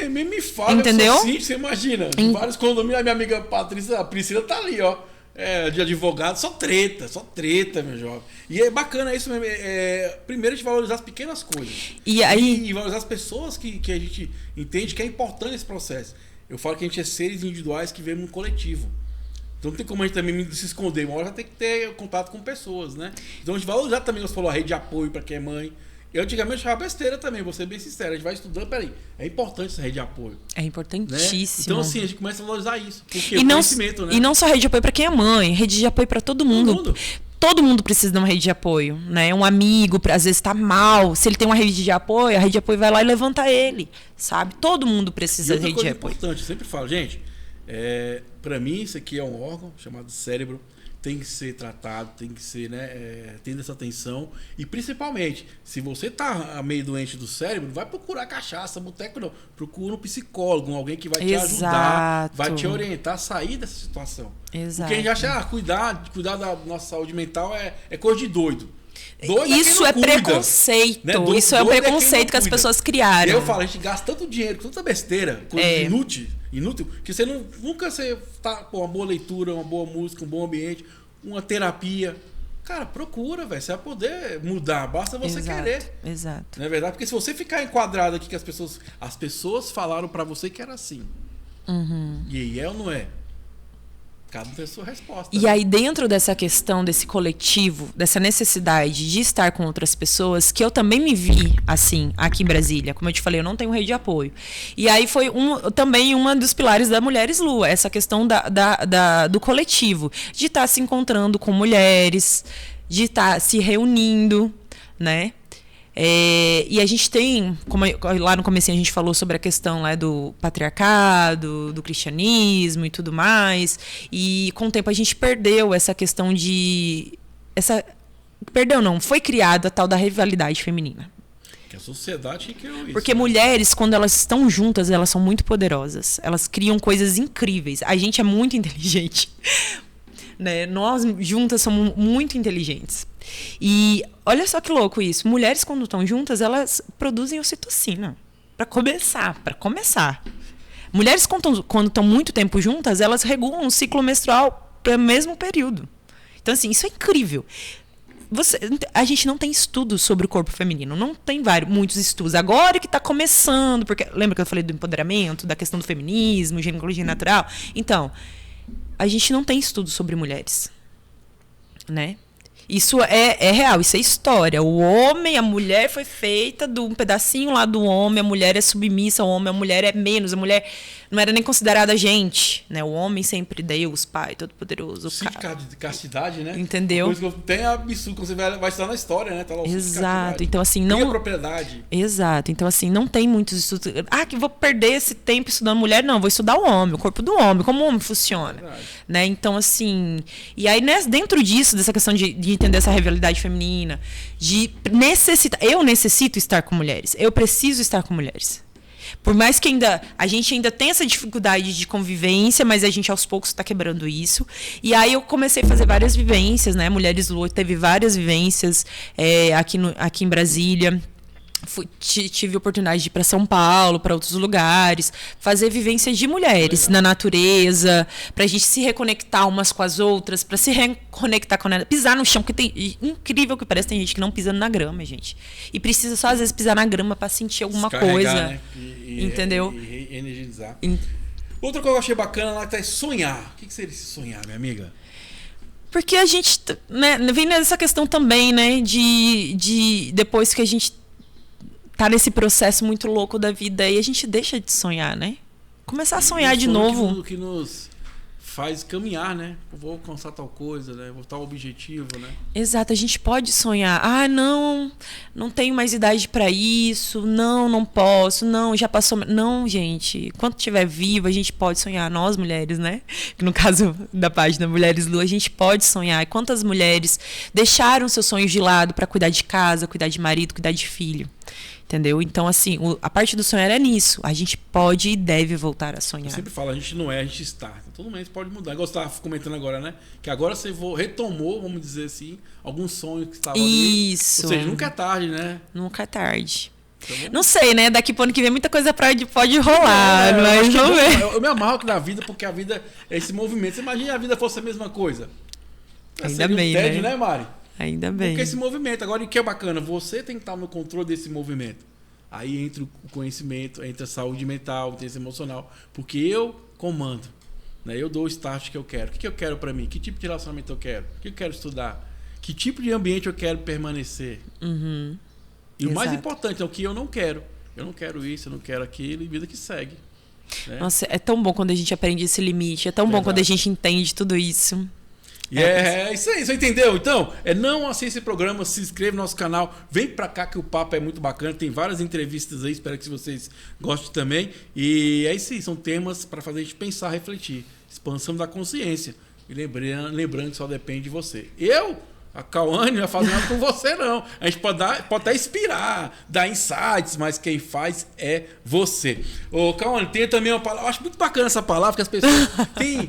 Me fala. Entendeu? Assim, você imagina. Em vários condomínios, a minha amiga Patrícia, a Priscila tá ali, ó. De advogado, só treta, meu jovem. E é bacana isso mesmo. Primeiro a gente valorizar as pequenas coisas. E valorizar as pessoas que a gente entende que é importante esse processo. Eu falo que a gente é seres individuais que vivemos num coletivo. Então não tem como a gente também se esconder. Uma hora vai ter que ter contato com pessoas, né? Então a gente valorizar também, você falou, a rede de apoio para quem é mãe. Eu antigamente achava besteira também, vou ser bem sincero. A gente vai estudando, peraí, é importante essa rede de apoio. É importantíssimo. Né? Então, assim, a gente começa a valorizar isso. Porque é conhecimento, né? E não só rede de apoio para quem é mãe, rede de apoio para todo mundo. Todo mundo precisa de uma rede de apoio, né? Um amigo, às vezes está mal. Se ele tem uma rede de apoio, a rede de apoio vai lá e levanta ele, sabe? Todo mundo precisa de rede de apoio. Importante, eu sempre falo, gente, para mim isso aqui é um órgão chamado cérebro. Tem que ser tratado, tem que ser, né, tendo essa atenção. E principalmente, se você tá meio doente do cérebro, vai procurar cachaça, boteco não. Procura um psicólogo, alguém que vai te ajudar, vai te orientar a sair dessa situação. Exato. Porque a gente acha, cuidar da nossa saúde mental é coisa de doido. Isso é preconceito. Né? Isso é o preconceito que as pessoas criaram. Eu falo, a gente gasta tanto dinheiro com tanta besteira, coisa inútil, que você nunca tá com uma boa leitura, uma boa música, um bom ambiente, uma terapia. Cara, procura, velho. Você vai poder mudar, basta você querer. Exato. Não é verdade? Porque se você ficar enquadrado aqui que as pessoas falaram pra você que era assim. Uhum. E aí ou não é? Cada um tem a sua resposta. E aí, dentro dessa questão desse coletivo, dessa necessidade de estar com outras pessoas, que eu também me vi assim, aqui em Brasília. Como eu te falei, eu não tenho rede de apoio. E aí foi também um dos pilares da Mulheres Lua, essa questão do coletivo, de estar se encontrando com mulheres, de estar se reunindo, né? E a gente tem, como lá no comecinho a gente falou sobre a questão lá do patriarcado, do cristianismo e tudo mais, e com o tempo a gente perdeu essa questão foi criada a tal da rivalidade feminina. Que a sociedade criou isso. Porque mulheres, quando elas estão juntas, elas são muito poderosas, elas criam coisas incríveis. A gente é muito inteligente, né? Nós juntas somos muito inteligentes. E olha só que louco isso. Mulheres, quando estão juntas, elas produzem ocitocina. Para começar. Mulheres, quando estão muito tempo juntas, elas regulam o ciclo menstrual para o mesmo período. Então, assim, isso é incrível. A gente não tem estudos sobre o corpo feminino. Não tem muitos estudos. Agora que está começando, porque lembra que eu falei do empoderamento, da questão do feminismo, ginecologia natural? Então, a gente não tem estudo sobre mulheres, né? Isso é real, isso é história. O homem, a mulher foi feita de um pedacinho lá do homem, a mulher é submissa ao homem, a mulher é menos, a mulher não era nem considerada gente, né? O homem sempre Deus, Pai, Todo-Poderoso. Significado de castidade, né? Entendeu? Uma coisa que tem absurdo, quando você vai estudar na história, né? Tá lá o Exato. Então, assim, não... não... propriedade. Exato. Então, assim, não tem muitos estudos. Ah, que vou perder esse tempo estudando mulher. Não, vou estudar o homem, o corpo do homem, como o homem funciona. Né? Então, assim... E aí, dentro disso, dessa questão de entender essa rivalidade feminina, de necessitar... Eu necessito estar com mulheres. Eu preciso estar com mulheres. Por mais que a gente ainda tenha essa dificuldade de convivência, mas a gente aos poucos está quebrando isso. E aí eu comecei a fazer várias vivências, né? Mulheres Lua teve várias vivências aqui em Brasília. Tive a oportunidade de ir para São Paulo, para outros lugares, fazer vivências de mulheres na natureza, para a gente se reconectar umas com as outras, para se reconectar com ela, pisar no chão, porque tem incrível que parece, tem gente que não pisa na grama, gente. E precisa só às vezes pisar na grama para sentir alguma coisa, né? entendeu? E energizar. Outra coisa que eu achei bacana lá é sonhar. O que seria esse sonhar, minha amiga? Porque a gente, né, vem nessa questão também, né, de depois que a gente tá nesse processo muito louco da vida e a gente deixa de sonhar, né? Começar a sonhar de novo. Que nos faz caminhar, né? Eu vou alcançar tal coisa, né? Vou tal objetivo, né? Exato, a gente pode sonhar. Ah, não tenho mais idade para isso. Não posso. Não, já passou. Não, gente. Enquanto estiver vivo, a gente pode sonhar. Nós, mulheres, né? No caso da página Mulheres Lua, a gente pode sonhar. E quantas mulheres deixaram seus sonhos de lado para cuidar de casa, cuidar de marido, cuidar de filho? Entendeu? Então, assim, a parte do sonhar é nisso. A gente pode e deve voltar a sonhar. Eu sempre falo, a gente não é, a gente está. Todo momento pode mudar. Igual você estava comentando agora, né? Que agora você retomou, vamos dizer assim, alguns sonhos que estavam ali. Isso. Ou seja, nunca é tarde, né? Nunca é tarde. Tá, não sei, né? Daqui pro ano que vem muita coisa pode rolar, mas vamos ver. Eu me amarro na vida, porque a vida é esse movimento. Você imagina a vida fosse a mesma coisa. Ainda bem, tédio, né, Mari? Ainda bem. Porque esse movimento, agora, o que é bacana, você tem que estar no controle desse movimento. Aí entra o conhecimento, entra a saúde mental, inteligência emocional. Porque eu comando. Né? Eu dou o start que eu quero. O que eu quero para mim? Que tipo de relacionamento eu quero? O que eu quero estudar? Que tipo de ambiente eu quero permanecer? Uhum. E o mais importante é o que eu não quero. Eu não quero isso, eu não quero aquilo, e vida que segue. Né? Nossa, é tão bom quando a gente aprende esse limite. É tão bom quando a gente entende tudo isso. E é isso aí, você entendeu? Então, não assista esse programa, se inscreva no nosso canal, vem pra cá que o papo é muito bacana, tem várias entrevistas aí, espero que vocês gostem também. E é isso aí, são temas para fazer a gente pensar, refletir, expansão da consciência. E lembrando que só depende de você. A Cauane não vai fazer nada com você, não. A gente pode até inspirar, dar insights, mas quem faz é você. Ô, Cauane, tem também uma palavra. Eu acho muito bacana essa palavra, porque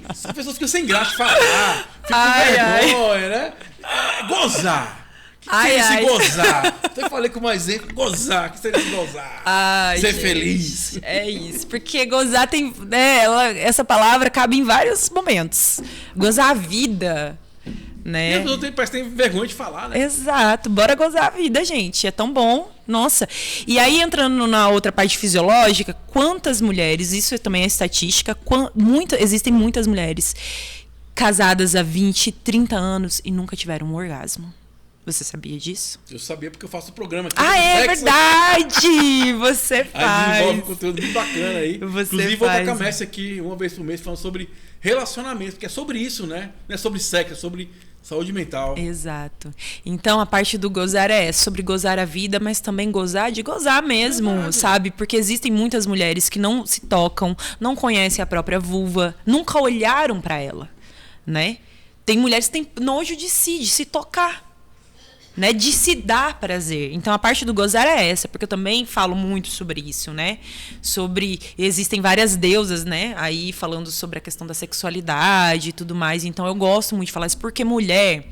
as pessoas ficam sem graça de falar, ficam com vergonha, né? Gozar. O que seria esse gozar? Até falei com um exemplo, gozar. O que seria esse gozar? Ser feliz. É isso. Porque gozar tem. Né, essa palavra cabe em vários momentos. Gozar a vida. Né? E eu parece que tem vergonha de falar, né? Exato, bora gozar a vida, gente. É tão bom. Nossa. E aí, entrando na outra parte fisiológica, quantas mulheres, isso também é estatística, existem muitas mulheres casadas há 20, 30 anos e nunca tiveram um orgasmo. Você sabia disso? Eu sabia porque eu faço o programa aqui. É verdade! Você faz. Aí desenvolve um conteúdo muito bacana aí. Inclusive, vou tocar mestre aqui uma vez por mês falando sobre relacionamento, porque é sobre isso, né? Não é sobre sexo, é sobre saúde mental. Exato. Então, a parte do gozar é sobre gozar a vida, mas também gozar de gozar mesmo, sabe? Porque existem muitas mulheres que não se tocam, não conhecem a própria vulva, nunca olharam pra ela, né? Tem mulheres que têm nojo de se tocar. Né, de se dar prazer. Então a parte do gozar é essa, porque eu também falo muito sobre isso, né? Existem várias deusas, né? Aí falando sobre a questão da sexualidade e tudo mais. Então eu gosto muito de falar isso, porque mulher,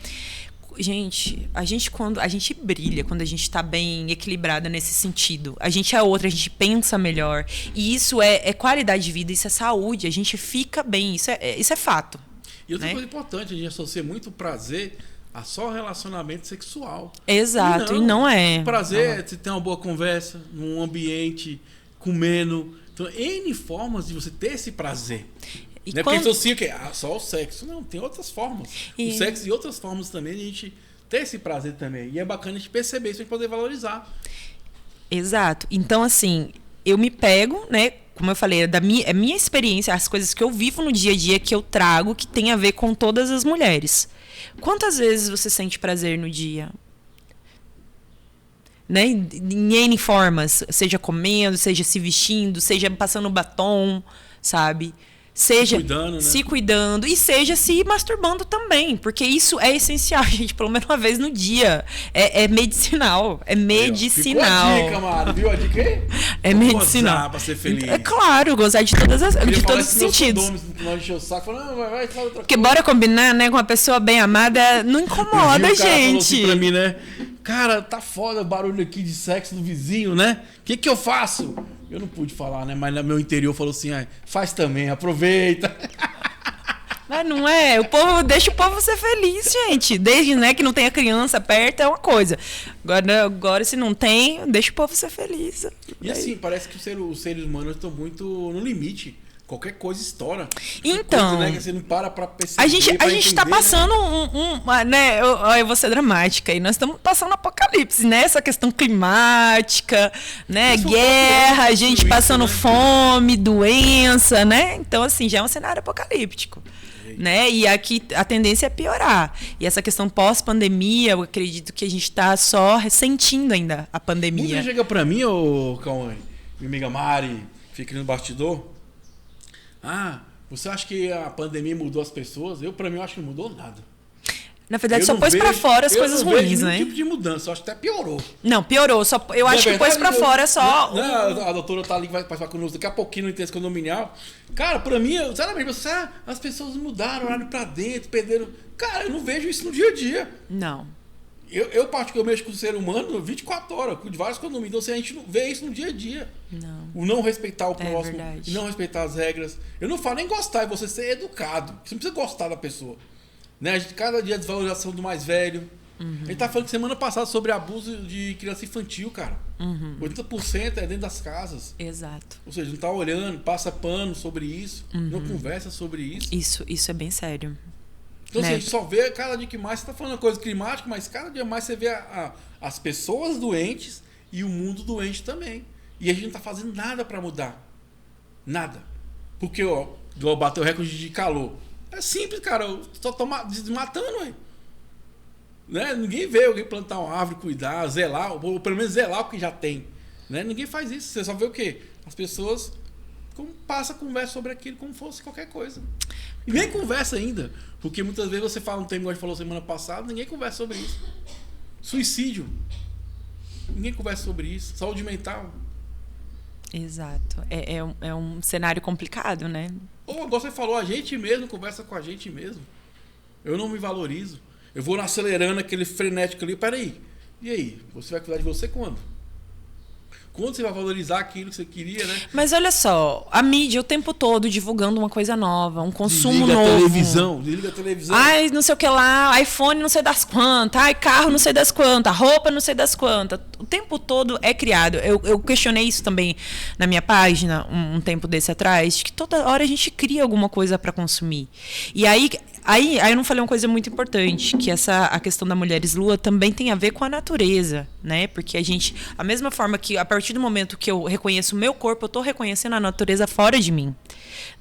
quando a gente brilha, quando a gente tá bem equilibrada nesse sentido. A gente é outra, a gente pensa melhor. E isso é qualidade de vida, isso é saúde, a gente fica bem, isso é fato. E outra coisa importante, a gente associa muito prazer a só relacionamento sexual. Exato, e não é. O prazer é você ter uma boa conversa, num ambiente, comendo. Então, N formas de você ter esse prazer. E não é porque associa que só o sexo. Não, tem outras formas. O sexo e outras formas também, a gente tem esse prazer também. E é bacana a gente perceber isso e poder valorizar. Exato. Então, assim, eu me pego, né? Como eu falei, é minha experiência, as coisas que eu vivo no dia a dia que eu trago, que tem a ver com todas as mulheres. Quantas vezes você sente prazer no dia? Né? Em N formas, seja comendo, seja se vestindo, seja passando batom, sabe? Seja se cuidando e seja se masturbando também, porque isso é essencial, gente, pelo menos uma vez no dia. É medicinal, é medicinal. Ficou a dica, Mari, viu a dica aí? É medicinal. Gozar pra ser feliz. É claro, gozar de todos os sentidos. Porque bora combinar, né, com uma pessoa bem amada, não incomoda, gente. Falou assim pra mim, né? Cara, tá foda o barulho aqui de sexo do vizinho, né? O que eu faço? Eu não pude falar, né? Mas no meu interior falou assim, faz também, aproveita. Mas não é? Deixa o povo ser feliz, gente. Desde, né, que não tenha criança perto é uma coisa. Agora se não tem, deixa o povo ser feliz. E assim, parece que os seres humanos estão muito no limite. Qualquer coisa estoura. Então, coisa, né, que você não para pra perceber. A gente tá passando né? Eu vou ser dramática aí. Nós estamos passando um apocalipse, né? Essa questão climática, né? Guerra, a gente passando fome, doença, né? Então, assim, já é um cenário apocalíptico. Né? E aqui a tendência é piorar. E essa questão pós-pandemia, eu acredito que a gente está só ressentindo ainda a pandemia. Muita chega pra mim, ô Cauane, minha amiga Mari, fica no bastidor. Você acha que a pandemia mudou as pessoas? Pra mim, eu acho que não mudou nada. Na verdade, só pôs pra fora as coisas ruins, né? Tipo de mudança, eu acho que até piorou. Não, piorou. Eu acho que pôs pra fora só. A doutora tá ali que vai participar conosco daqui a pouquinho no Intenso Condominial. Cara, pra mim, as pessoas mudaram, olharam pra dentro, perderam. Cara, eu não vejo isso no dia a dia. Não. Eu particularmente com o ser humano 24 horas, de vários condomínios. Então, assim, a gente não vê isso no dia a dia. Não. O não respeitar o próximo, verdade. não respeitar as regras. Eu não falo nem gostar, é você ser educado. Você não precisa gostar da pessoa. Né? Cada dia a desvalorização do mais velho. Uhum. A gente tá falando semana passada sobre abuso de criança infantil, cara. 80% é dentro das casas. Exato. Ou seja, não tá olhando, passa pano sobre isso, não conversa sobre isso. Isso é bem sério. Então, assim, a gente só vê cada dia que mais você tá falando coisa climática, mas cada dia mais você vê as pessoas doentes e o mundo doente também. E a gente não tá fazendo nada para mudar. Nada. Porque, bateu o recorde de calor. É simples, cara. Eu só tô desmatando, ué. Né? Ninguém vê alguém plantar uma árvore, cuidar, zelar, ou pelo menos zelar o que já tem. Né? Ninguém faz isso. Você só vê o quê? As pessoas conversa sobre aquilo como fosse qualquer coisa. E nem conversa ainda. Porque muitas vezes você fala um tema, igual a gente falou semana passada, ninguém conversa sobre isso. Suicídio. Ninguém conversa sobre isso. Saúde mental. Exato. É um cenário complicado, né? Ou, igual você falou, a gente mesmo conversa com a gente mesmo. Eu não me valorizo. Eu vou acelerando aquele frenético ali. Peraí. E aí? Você vai cuidar de você quando? Quando você vai valorizar aquilo que você queria, né? Mas olha só, a mídia o tempo todo divulgando uma coisa nova, um consumo novo. Desliga a televisão. Ai, não sei o que lá, iPhone não sei das quantas, ai, carro não sei das quantas, roupa não sei das quantas. O tempo todo é criado. Eu questionei isso também na minha página um tempo desse atrás, de que toda hora a gente cria alguma coisa para consumir. E aí eu não falei uma coisa muito importante, que a questão da Mulheres Lua também tem a ver com a natureza, né? Porque a mesma forma que a partir do momento que eu reconheço o meu corpo, eu estou reconhecendo a natureza fora de mim,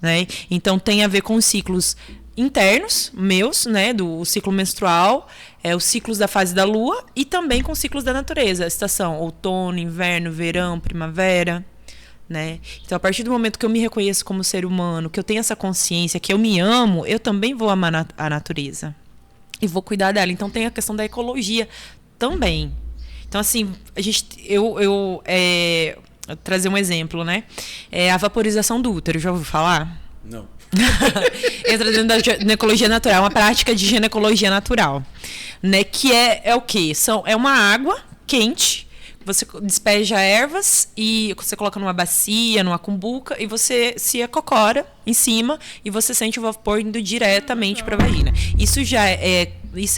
né? Então tem a ver com os ciclos internos meus, né? Do ciclo menstrual, os ciclos da fase da Lua e também com os ciclos da natureza, a estação outono, inverno, verão, primavera. Né? Então, a partir do momento que eu me reconheço como ser humano, que eu tenho essa consciência, que eu me amo, eu também vou amar a natureza e vou cuidar dela. Então, tem a questão da ecologia também. Então, assim, eu trazer um exemplo, né? A vaporização do útero, já ouviu falar? Não. Entra dentro da ginecologia natural, uma prática de ginecologia natural, né? Que é o quê? É uma água quente. Você despeja ervas e você coloca numa bacia, numa cumbuca e você se acocora em cima e você sente o vapor indo diretamente para a vagina. Isso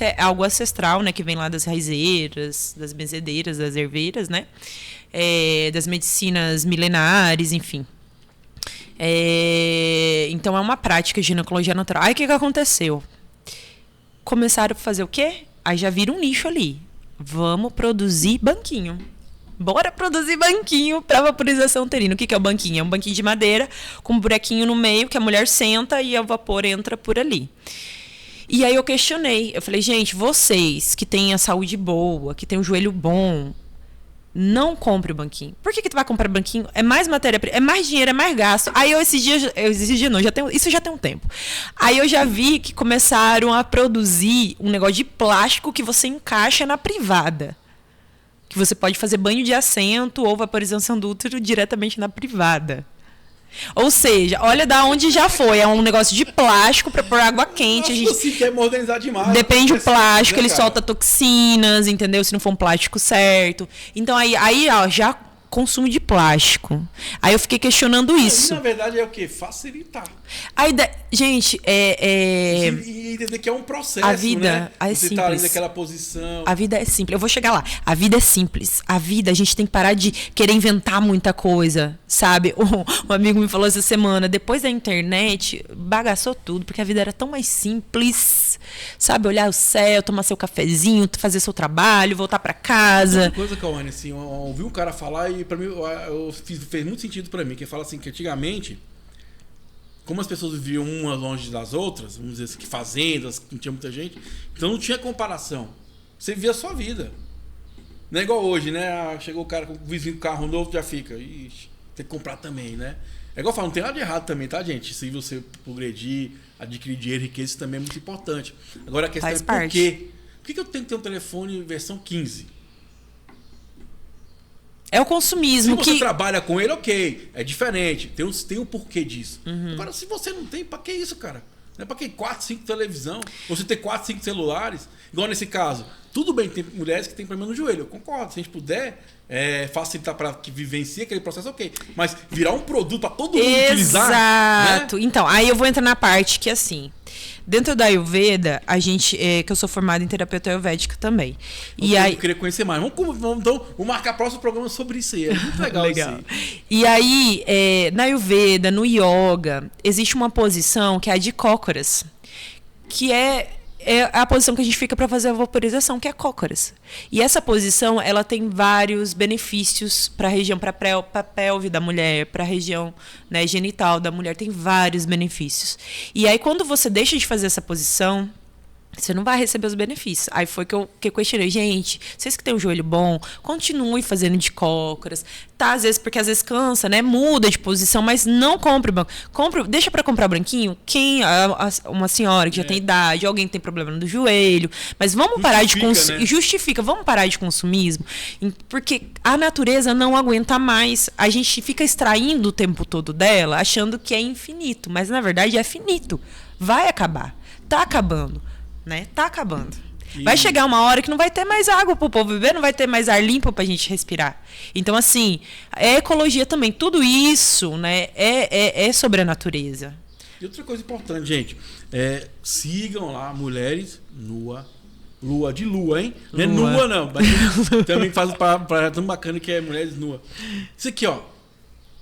é algo ancestral, né, que vem lá das raizeiras, das benzedeiras, das herveiras, né, das medicinas milenares, enfim. Então é uma prática de ginecologia natural. Aí o que aconteceu? Começaram a fazer o quê? Aí já vira um nicho ali. Vamos produzir banquinho. Bora produzir banquinho para vaporização uterina. O que é o banquinho? É um banquinho de madeira com um buraquinho no meio que a mulher senta e o vapor entra por ali. E aí eu questionei. Eu falei, gente, vocês que têm a saúde boa, que têm o joelho bom, não compre o banquinho. Por que tu vai comprar banquinho? É mais matéria-prima, é mais dinheiro, é mais gasto. Aí esses dias não, isso já tem um tempo. Aí eu já vi que começaram a produzir um negócio de plástico que você encaixa na privada. Que você pode fazer banho de assento ou vaporização do útero diretamente na privada. Ou seja, olha da onde já foi. É um negócio de plástico para pôr água quente. A gente quer modernizar demais. Depende do plástico, ele solta toxinas, entendeu? Se não for um plástico certo. Então aí ó, já consumo de plástico. Aí eu fiquei questionando isso. Na verdade é o quê? Facilitar. Gente, E entender que é um processo, a vida, né? É você simples. tá ali naquela posição. A vida é simples. Eu vou chegar lá. A vida é simples. A vida, a gente tem que parar de querer inventar muita coisa, sabe? Um amigo me falou essa semana, depois da internet, bagaçou tudo, porque a vida era tão mais simples. Sabe? Olhar o céu, tomar seu cafezinho, fazer seu trabalho, voltar pra casa. Outra coisa, Cauane, assim, eu ouvi um cara falar e pra mim fez muito sentido pra mim, que ele fala assim, que antigamente, como as pessoas viviam umas longe das outras, vamos dizer assim, que fazendas, não tinha muita gente, então não tinha comparação. Você vivia a sua vida. Não é igual hoje, né? Chegou o cara com o vizinho com carro novo, já fica. Ixi, tem que comprar também, né? É igual eu falo, não tem nada de errado também, tá, gente? Se você progredir, adquirir dinheiro e riqueza, isso também é muito importante. Agora a questão Faz é parte. por quê? Por que eu tenho que ter um telefone versão 15? É o consumismo. Se você trabalha com ele, ok. É diferente. Tem um porquê disso. Agora, se você não tem, pra que isso, cara? Não é pra que 4, 5 televisão? Ou você ter 4, 5 celulares? Igual nesse caso. Tudo bem, tem mulheres que têm problema no joelho. Eu concordo. Se a gente puder facilitar para que vivencie aquele processo, ok. Mas virar um produto para todo mundo utilizar. Exato. Né? Então, aí eu vou entrar na parte que, assim, dentro da Ayurveda, a gente, que eu sou formada em terapeuta ayurvédica também. Eu queria conhecer mais. Então, vamos marcar próximo programa sobre isso aí. É muito legal, legal. Isso aí. E aí, na Ayurveda, no Yoga, existe uma posição que é a de cócoras, que é a posição que a gente fica para fazer a vaporização, que é cócoras. E essa posição, ela tem vários benefícios para a região, para a pelve da mulher, para a região, né, genital da mulher, tem vários benefícios. E aí, quando você deixa de fazer essa posição, você não vai receber os benefícios. Aí foi que eu questionei, gente, vocês que têm um joelho bom, continue fazendo de cócoras. Tá, porque às vezes cansa, né? Muda de posição, mas não compre banco. Deixa para comprar branquinho uma senhora que já tem idade, alguém que tem problema no joelho. Mas vamos parar de consumir. Né? Justifica, vamos parar de consumismo, porque a natureza não aguenta mais. A gente fica extraindo o tempo todo dela, achando que é infinito, mas na verdade é finito. Vai acabar. Tá acabando. Né? Tá acabando. Vai chegar uma hora que não vai ter mais água pro povo beber, não vai ter mais ar limpo pra gente respirar. Então, assim, é ecologia também. Tudo isso, né, é sobre a natureza. E outra coisa importante, gente, sigam lá Mulheres Nua. Lua de lua, hein? Não é nua, não. Mas também faz um projeto tão bacana que é Mulheres Nua. Isso aqui, ó.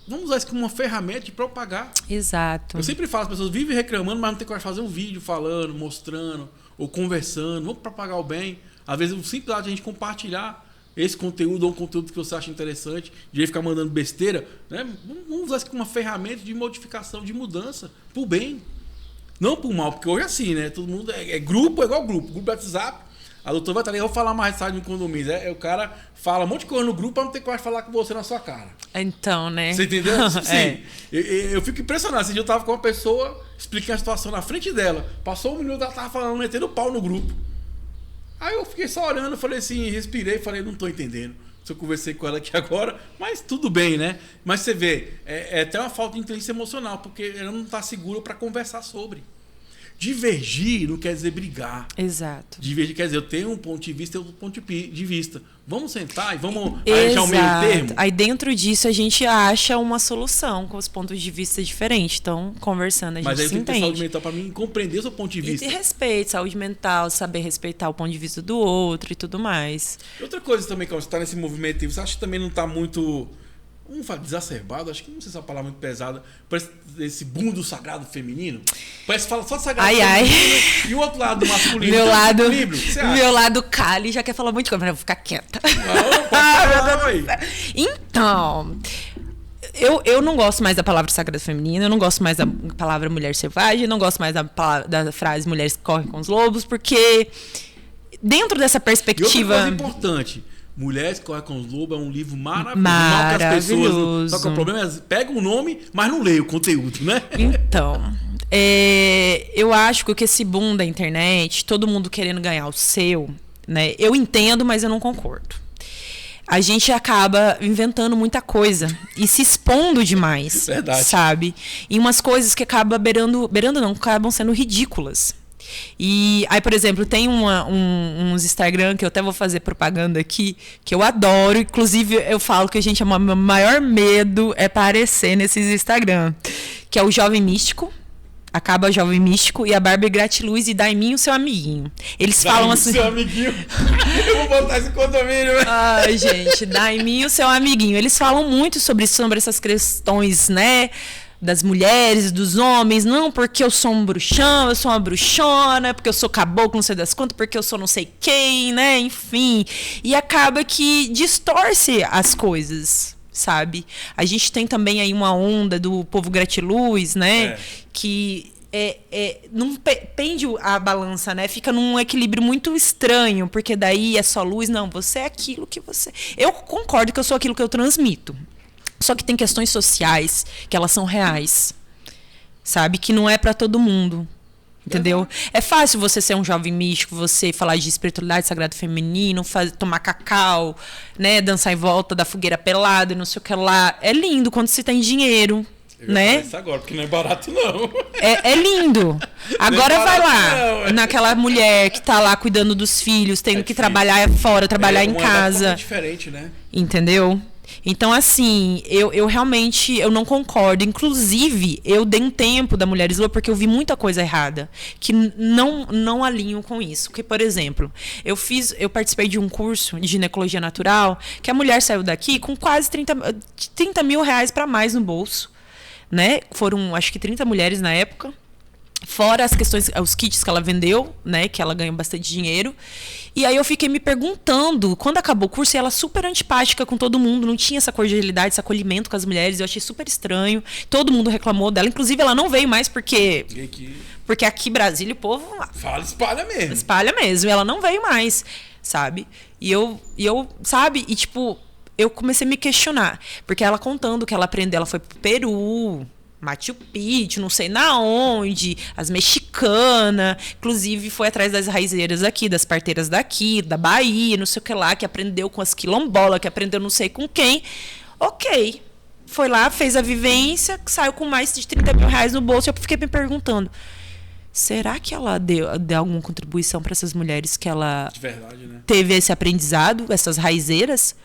Vamos usar isso como uma ferramenta de propagar. Exato. Eu sempre falo, as pessoas vivem reclamando, mas não tem coragem de fazer um vídeo falando, mostrando, ou conversando. Vamos propagar o bem. Às vezes, o simples lado de a gente compartilhar esse conteúdo ou um conteúdo que você acha interessante, de ficar mandando besteira, né? Vamos usar isso como uma ferramenta de modificação, de mudança, pro bem. Não pro mal, porque hoje é assim, né? Todo mundo grupo, é igual grupo. Grupo do WhatsApp. A doutora vai estar ali, eu vou falar mais tarde no condomínio. O cara fala um monte de coisa no grupo pra não ter coragem de falar com você na sua cara. Então, né? Você entendeu? Sim. Eu fico impressionado. Esse dia eu tava com uma pessoa, expliquei a situação na frente dela. Passou um minuto, ela tava falando, metendo pau no grupo. Aí eu fiquei só olhando, falei assim, respirei, falei, não tô entendendo. Se eu conversei com ela aqui agora, mas tudo bem, né? Mas você vê, é até uma falta de inteligência emocional, porque ela não tá segura para conversar sobre. Divergir não quer dizer brigar. Exato. Divergir quer dizer, eu tenho um ponto de vista e outro ponto de vista. Vamos sentar e vamos achar o meio termo? Aí dentro disso a gente acha uma solução com os pontos de vista diferentes. Então, conversando, a gente se entende. Mas aí tem que ter saúde mental para mim compreender o seu ponto de vista. E ter respeito, saúde mental, saber respeitar o ponto de vista do outro e tudo mais. Outra coisa também, quando você está nesse movimento, você acha que também não está muito vamos falar, desacerbado, acho que não sei se é uma palavra muito pesada, parece esse boom do sagrado feminino. Parece que fala só do sagrado feminino e o outro lado masculino. Meu lado Kali já quer falar muito coisa, mas eu vou ficar quieta. Então, eu não gosto mais da palavra sagrado feminino, eu não gosto mais da palavra mulher selvagem, eu não gosto mais da frase mulheres que correm com os lobos, porque dentro dessa perspectiva... E outra coisa importante... Mulheres que correm com os lobos é um livro maravilhoso. Só que o problema é pega o nome, mas não lê o conteúdo, né? Então, eu acho que esse boom da internet, todo mundo querendo ganhar o seu, né? Eu entendo, mas eu não concordo. A gente acaba inventando muita coisa e se expondo demais, verdade. Sabe? E umas coisas que acabam acabam sendo ridículas. E aí, por exemplo, tem uns Instagram que eu até vou fazer propaganda aqui, que eu adoro. Inclusive, eu falo que o meu maior medo é aparecer nesses Instagram, que é o Jovem Místico. Acaba o Jovem Místico e a Barbie Gratiluz e Daiminho, seu amiguinho. Eles falam assim... seu amiguinho. Eu vou botar esse condomínio. Ai, gente, Daiminho, seu amiguinho. Eles falam muito sobre essas questões, né? Das mulheres, dos homens, não porque eu sou um bruxão, eu sou uma bruxona, porque eu sou caboclo, não sei das quantas, porque eu sou não sei quem, né? Enfim. E acaba que distorce as coisas, sabe? A gente tem também aí uma onda do povo gratiluz, né? Que não pende a balança, né? Fica num equilíbrio muito estranho, porque daí é só luz. Não, você é aquilo que você... Eu concordo que eu sou aquilo que eu transmito. Só que tem questões sociais que elas são reais, sabe? Que não é para todo mundo, entendeu? É fácil você ser um jovem místico, você falar de espiritualidade, sagrado feminino, tomar cacau, né? Dançar em volta da fogueira pelada e não sei o que lá. É lindo quando você tem dinheiro, né? Isso agora, porque não é barato, não. É lindo. Agora vai lá, naquela mulher que tá lá cuidando dos filhos, tendo que trabalhar fora, trabalhar em casa. É diferente, né? Entendeu? Então, assim, eu realmente eu não concordo. Inclusive, eu dei um tempo da Mulheres Lua porque eu vi muita coisa errada que não alinho com isso. Porque, por exemplo, eu participei de um curso de ginecologia natural que a mulher saiu daqui com quase 30 mil reais para mais no bolso, né? Foram, acho que 30 mulheres na época. Fora as questões, os kits que ela vendeu, né? Que ela ganhou bastante dinheiro. E aí eu fiquei me perguntando, quando acabou o curso, ela super antipática com todo mundo, não tinha essa cordialidade, esse acolhimento com as mulheres, eu achei super estranho. Todo mundo reclamou dela, inclusive ela não veio mais porque aqui em Brasília o povo espalha mesmo. Espalha mesmo, ela não veio mais, sabe? E eu sabe, e tipo, eu comecei a me questionar, porque ela contando que ela aprendeu, ela foi pro Peru, Machu Picchu, não sei na onde, as mexicanas, inclusive foi atrás das raizeiras aqui, das parteiras daqui, da Bahia, não sei o que lá, que aprendeu com as quilombolas, que aprendeu não sei com quem. Ok, foi lá, fez a vivência, saiu com mais de 30 mil reais no bolso. Eu fiquei me perguntando, será que ela deu alguma contribuição para essas mulheres que ela de verdade, né? Teve esse aprendizado, essas raizeiras?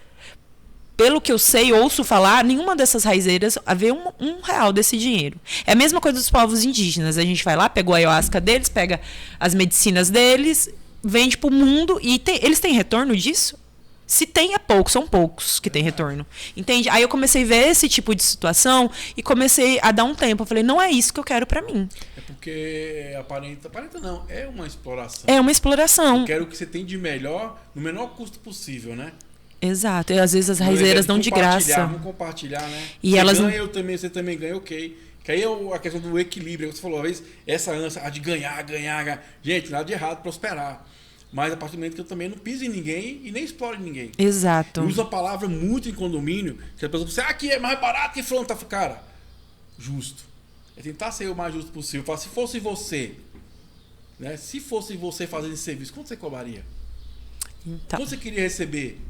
Pelo que eu sei, ouço falar, nenhuma dessas raizeiras havia um real desse dinheiro. É a mesma coisa dos povos indígenas. A gente vai lá, pega o ayahuasca deles, pega as medicinas deles, vende pro mundo e eles têm retorno disso? Se tem, é pouco, são poucos que têm retorno. Entende? Aí eu comecei a ver esse tipo de situação e comecei a dar um tempo. Eu falei, não é isso que eu quero pra mim. É porque aparenta não, é uma exploração. É uma exploração. Eu quero o que você tem de melhor, no menor custo possível, né? Exato, e às vezes as raizeiras dão de graça. Vamos compartilhar, né? E você elas ganha, eu também, você também ganha, ok. Que aí é a questão do equilíbrio. Você falou, às vezes, essa ânsia de ganhar. Gente, nada de errado, prosperar. Mas a partir do momento que eu também não piso em ninguém e nem exploro ninguém. Exato. Eu uso a palavra muito em condomínio, que a pessoa fala, aqui é mais barato que fulano. Cara, justo. É tentar ser o mais justo possível. Fala, se fosse você, né? Se fosse você fazendo esse serviço, quanto você cobraria? Então. Quanto você queria receber?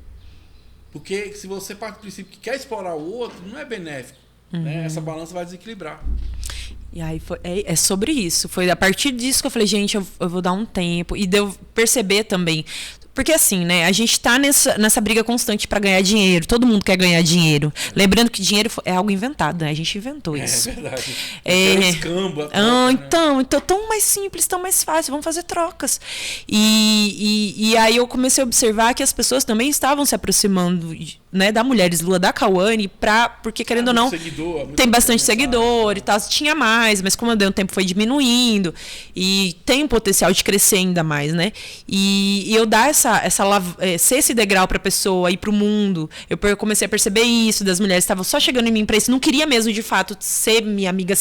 Porque se você parte do princípio que quer explorar o outro, não é benéfico. Né? Essa balança vai desequilibrar. E aí é sobre isso. Foi a partir disso que eu falei, gente, eu vou dar um tempo. E deu perceber também. Porque assim, né? A gente tá nessa briga constante para ganhar dinheiro. Todo mundo quer ganhar dinheiro. Lembrando que dinheiro é algo inventado, né? A gente inventou isso. É verdade. Escamba. Então, tão mais simples, tão mais fácil. Vamos fazer trocas. E aí eu comecei a observar que as pessoas também estavam se aproximando, né, da Mulheres Lua da Cauane, porque querendo ou não, tem bastante seguidor e tal. Tinha mais, mas como o tempo foi diminuindo e tem um potencial de crescer ainda mais, né? E eu dar ser esse degrau pra pessoa, ir pro mundo. Eu comecei a perceber isso, das mulheres que estavam só chegando em mim pra isso. Não queria mesmo, de fato, ser minha amiga,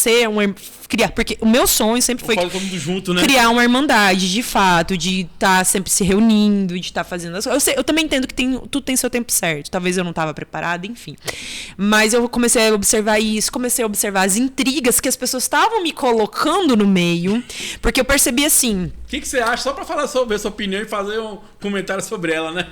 criar, porque o meu sonho sempre foi junto, né? Criar uma irmandade, de fato, de estar sempre se reunindo, de estar fazendo as coisas. Eu também entendo que tudo tem seu tempo certo. Talvez eu não estava preparada, enfim. Mas eu comecei a observar isso, comecei a observar as intrigas que as pessoas estavam me colocando no meio, porque eu percebi assim... O que você acha? Só para falar sobre a sua opinião e fazer um comentário sobre ela, né?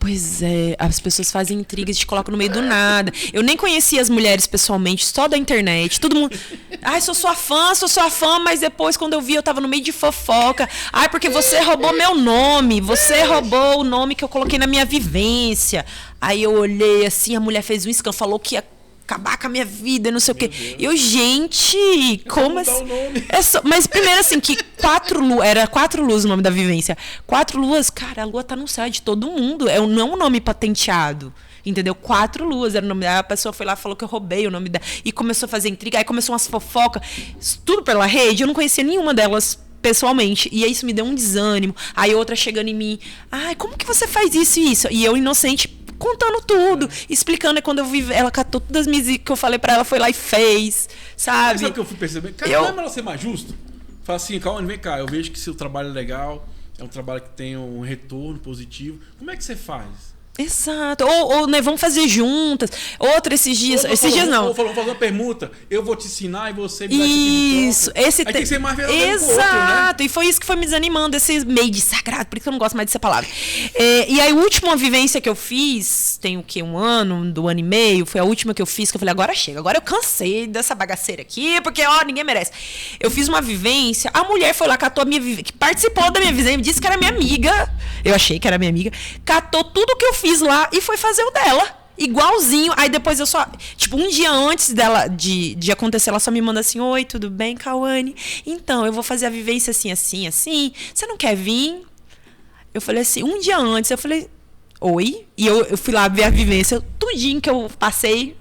Pois é, as pessoas fazem intrigas e te colocam no meio do nada. Eu nem conhecia as mulheres pessoalmente, só da internet. Todo mundo... Ai, sou sua fã, mas depois, quando eu vi, eu tava no meio de fofoca. Ai, porque você roubou meu nome. Você roubou o nome que eu coloquei na minha vivência. Aí eu olhei assim, a mulher fez um escândalo, falou que ia acabar com a minha vida, não sei o quê. Eu, gente, como assim? Mas primeiro assim, que 4 luzes o nome da vivência. 4 luas, cara, a lua tá no céu de todo mundo. Não é um nome patenteado. Entendeu? 4 luas era o nome dela. A pessoa foi lá e falou que eu roubei o nome dela. E começou a fazer intriga. Aí começou umas fofocas. Tudo pela rede. Eu não conhecia nenhuma delas pessoalmente. E aí isso me deu um desânimo. Aí outra chegando em mim. Ai, como que você faz isso e isso? E eu, inocente, contando tudo, explicando. E quando eu vi, ela catou todas as minhas que eu falei pra ela, foi lá e fez, sabe? Sabe o que eu fui perceber? Cara, não é melhor ser mais justo? Fala assim, calma, vem cá, eu vejo que seu trabalho é legal, é um trabalho que tem um retorno positivo. Como é que você faz? Exato. Ou né, vamos fazer juntas. Outra esses dias. Não. Ou falou, fazer uma permuta. Eu vou te ensinar e você me dá isso. Aí tem que ser mais verdadeiro. Exato. Outro, né? E foi isso que foi me desanimando, esse meio de sagrado, por isso que eu não gosto mais dessa palavra. E aí, a última vivência que eu fiz, tem o quê? 1 ano, 1 ano e meio, foi a última que eu fiz, que eu falei, agora chega, agora eu cansei dessa bagaceira aqui, porque, ninguém merece. Eu fiz uma vivência, a mulher foi lá, catou a minha vivência, que participou da minha vivência, disse que era minha amiga, eu achei que era minha amiga, catou tudo que eu fiz lá e foi fazer o dela. Igualzinho. Aí depois eu só... Tipo, um dia antes dela de acontecer, ela só me manda assim, oi, tudo bem, Cauane? Então, eu vou fazer a vivência assim, assim, assim. Você não quer vir? Eu falei assim, um dia antes, eu falei, oi? E eu fui lá ver a vivência, tudinho que eu passei.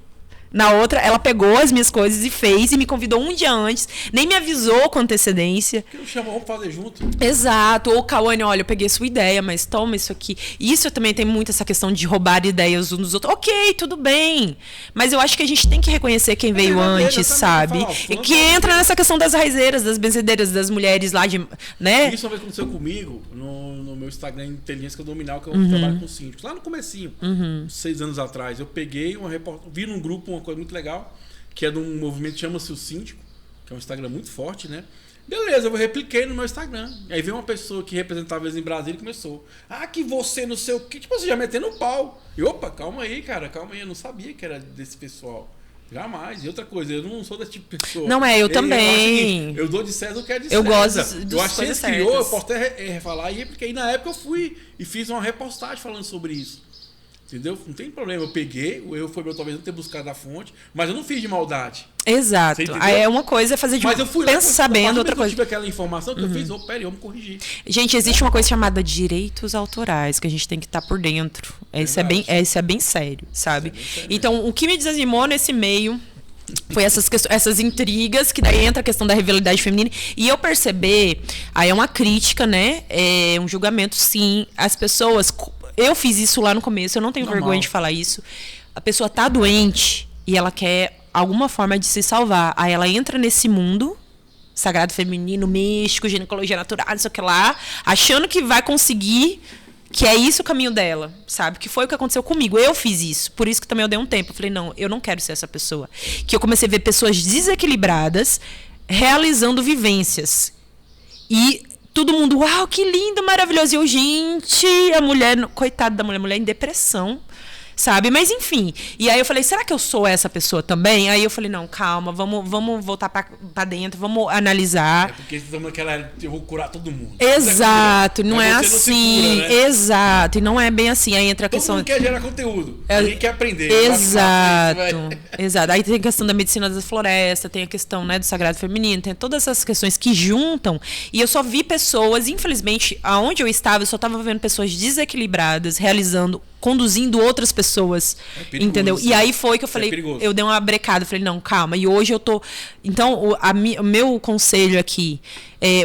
Na outra, ela pegou as minhas coisas e fez, e me convidou um dia antes, nem me avisou com antecedência. Que não chamou pra fazer junto. Exato. Ou, Cauane, olha, eu peguei sua ideia, mas toma isso aqui. Isso também tem muito essa questão de roubar ideias uns dos outros. Ok, tudo bem. Mas eu acho que a gente tem que reconhecer quem veio antes, sabe? E que entra nessa questão das raizeiras, das benzedeiras, das mulheres lá de... né? Isso uma vez aconteceu comigo no meu Instagram Inteligência Dominal, que eu trabalho com síndicos. Lá no comecinho, 6 anos atrás, eu peguei uma reportagem, vi num grupo uma coisa muito legal, que é de um movimento que chama-se o Síndico, que é um Instagram muito forte, né? Beleza, eu repliquei no meu Instagram. Aí veio uma pessoa que representava eles em Brasília e começou. Ah, que você não sei o quê. Tipo, você já metendo o pau. E opa, calma aí, cara, calma aí. Eu não sabia que era desse pessoal. Jamais. E outra coisa, eu não sou desse tipo de pessoa. Não é, eu também. Eu dou de César o que é de eu César. Eu gosto eu achei que criou, eu posso até falar e repliquei. Na época eu fui e fiz uma repostagem falando sobre isso. Entendeu? Não tem problema. Eu peguei, o erro foi meu, talvez não ter buscado a fonte, mas eu não fiz de maldade. Exato. Aí é uma coisa fazer de... Mas eu fui lá, sabendo, outra coisa. Eu tive aquela informação que eu fiz, peraí, vamos corrigir. Gente, existe uma coisa chamada direitos autorais, que a gente tem que estar por dentro. Isso é bem sério, sabe? Bem sério. Então, o que me desanimou nesse meio foi essas intrigas, que daí entra a questão da rivalidade feminina. E eu perceber, aí é uma crítica, né? É um julgamento, sim. As pessoas... Eu fiz isso lá no começo, eu não tenho vergonha de falar isso. A pessoa tá doente e ela quer alguma forma de se salvar. Aí ela entra nesse mundo, sagrado feminino, místico, ginecologia natural, não sei o que lá, achando que vai conseguir, que é isso o caminho dela, sabe? Que foi o que aconteceu comigo. Eu fiz isso, por isso que também eu dei um tempo. Eu falei, não, eu não quero ser essa pessoa. Que eu comecei a ver pessoas desequilibradas realizando vivências. E... todo mundo, uau, que lindo, maravilhoso. E eu, gente, a mulher, coitada da mulher em depressão, sabe? Mas enfim. E aí eu falei, será que eu sou essa pessoa também? Aí eu falei, não, calma, vamos voltar pra dentro, vamos analisar. É porque estamos naquela, eu vou curar todo mundo. Exato, não é assim. Cura, né? Exato, e não é bem assim. Aí entra a questão... Todo mundo quer gerar conteúdo, ninguém quer aprender. Exato, exato. Aí tem a questão da medicina da floresta, tem a questão, né, do sagrado feminino, tem todas essas questões que juntam. E eu só vi pessoas, infelizmente, aonde eu estava, eu só estava vendo pessoas desequilibradas, realizando conduzindo outras pessoas, entendeu? E aí foi que eu falei, eu dei uma brecada, falei, não, calma, e hoje eu tô... Então, o meu conselho aqui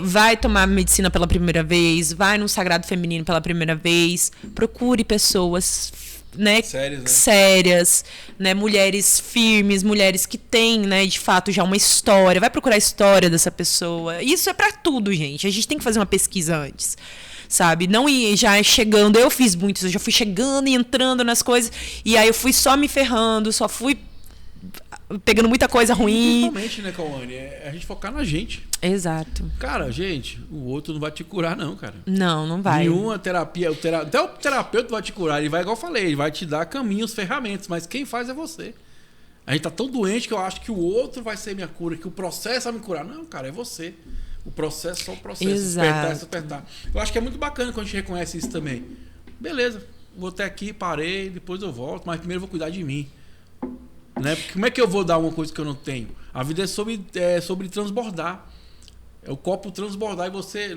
vai tomar medicina pela primeira vez, vai no Sagrado Feminino pela primeira vez, procure pessoas... Né, sérias, né, mulheres firmes, mulheres que têm, né, de fato já uma história, vai procurar a história dessa pessoa. Isso é pra tudo, gente. A gente tem que fazer uma pesquisa antes, sabe? Não ir já chegando, eu fiz muito, eu já fui chegando e entrando nas coisas, e aí eu fui só me ferrando, só fui pegando muita coisa ruim. Principalmente, né, Cauane? É a gente focar na gente. Exato. Cara, gente, o outro não vai te curar, não, cara. Não vai. Nenhuma terapia. Até o terapeuta vai te curar. Ele vai, igual eu falei, ele vai te dar caminhos, ferramentas, mas quem faz é você. A gente tá tão doente que eu acho que o outro vai ser minha cura, que o processo vai me curar. Não, cara, é você. O processo é só o processo. Exato. Despertar. Eu acho que é muito bacana quando a gente reconhece isso também. Beleza, vou até aqui, parei, depois eu volto, mas primeiro eu vou cuidar de mim. Né? Como é que eu vou dar uma coisa que eu não tenho? A vida é sobre transbordar. É o copo transbordar e você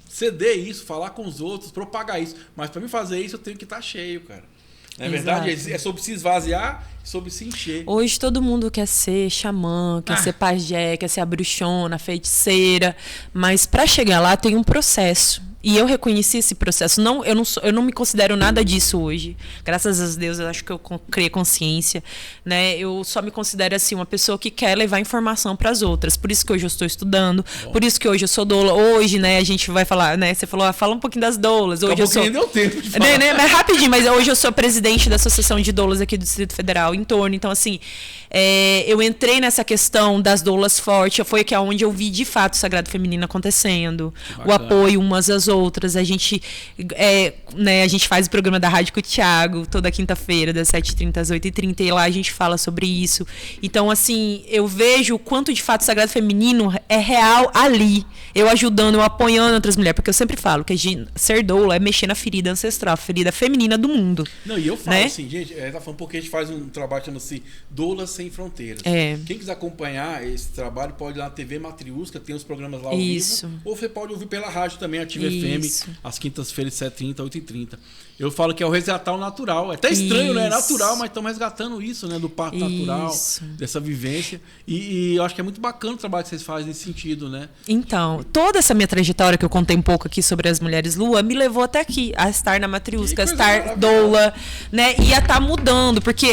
ceder isso, falar com os outros, propagar isso. Mas para mim fazer isso eu tenho que estar cheio, cara. Não é verdade? É sobre se esvaziar e sobre se encher. Hoje todo mundo quer ser xamã, quer ser pajé, quer ser a bruxona, a feiticeira. Mas para chegar lá tem um processo. E eu reconheci esse processo. Eu não me considero nada disso hoje. Graças a Deus, eu acho que eu criei consciência, né? Eu só me considero assim uma pessoa que quer levar informação para as outras. Por isso que hoje eu estou estudando. Por isso que hoje eu sou doula. Hoje, né, a gente vai falar, né? Você falou, fala um pouquinho das doulas. Hoje eu sou. Deu tempo de falar. Né, mas rapidinho, mas hoje eu sou presidente da Associação de Doulas aqui do Distrito Federal, em torno. Então, assim, eu entrei nessa questão das doulas forte. Foi que é onde eu vi de fato o Sagrado Feminino acontecendo. O apoio umas às outras. A gente faz o programa da Rádio com o Thiago toda quinta-feira, das 7h30 às 8h30, e lá a gente fala sobre isso. Então, assim, eu vejo o quanto de fato o Sagrado Feminino é real ali. Eu ajudando, eu apoiando outras mulheres, porque eu sempre falo que ser doula é mexer na ferida ancestral, a ferida feminina do mundo. Não, e eu falo, né? Assim, gente, tá falando porque a gente faz um trabalho chamado-se Doulas Sem Fronteiras. Quem quiser acompanhar esse trabalho pode ir lá na TV Matriusca, tem os programas lá ao vivo, ou você pode ouvir pela rádio também, Ativa FM, às quintas-feiras, 7h30, 8h30. Eu falo que é o resgatar o natural. É até estranho, né? É natural, mas estamos resgatando isso, né? Do parto natural, dessa vivência. E eu acho que é muito bacana o trabalho que vocês fazem nesse sentido, né? Então, toda essa minha trajetória que eu contei um pouco aqui sobre as mulheres lua me levou até aqui, a estar na Matriusca, a estar doula, né? E a estar mudando, porque,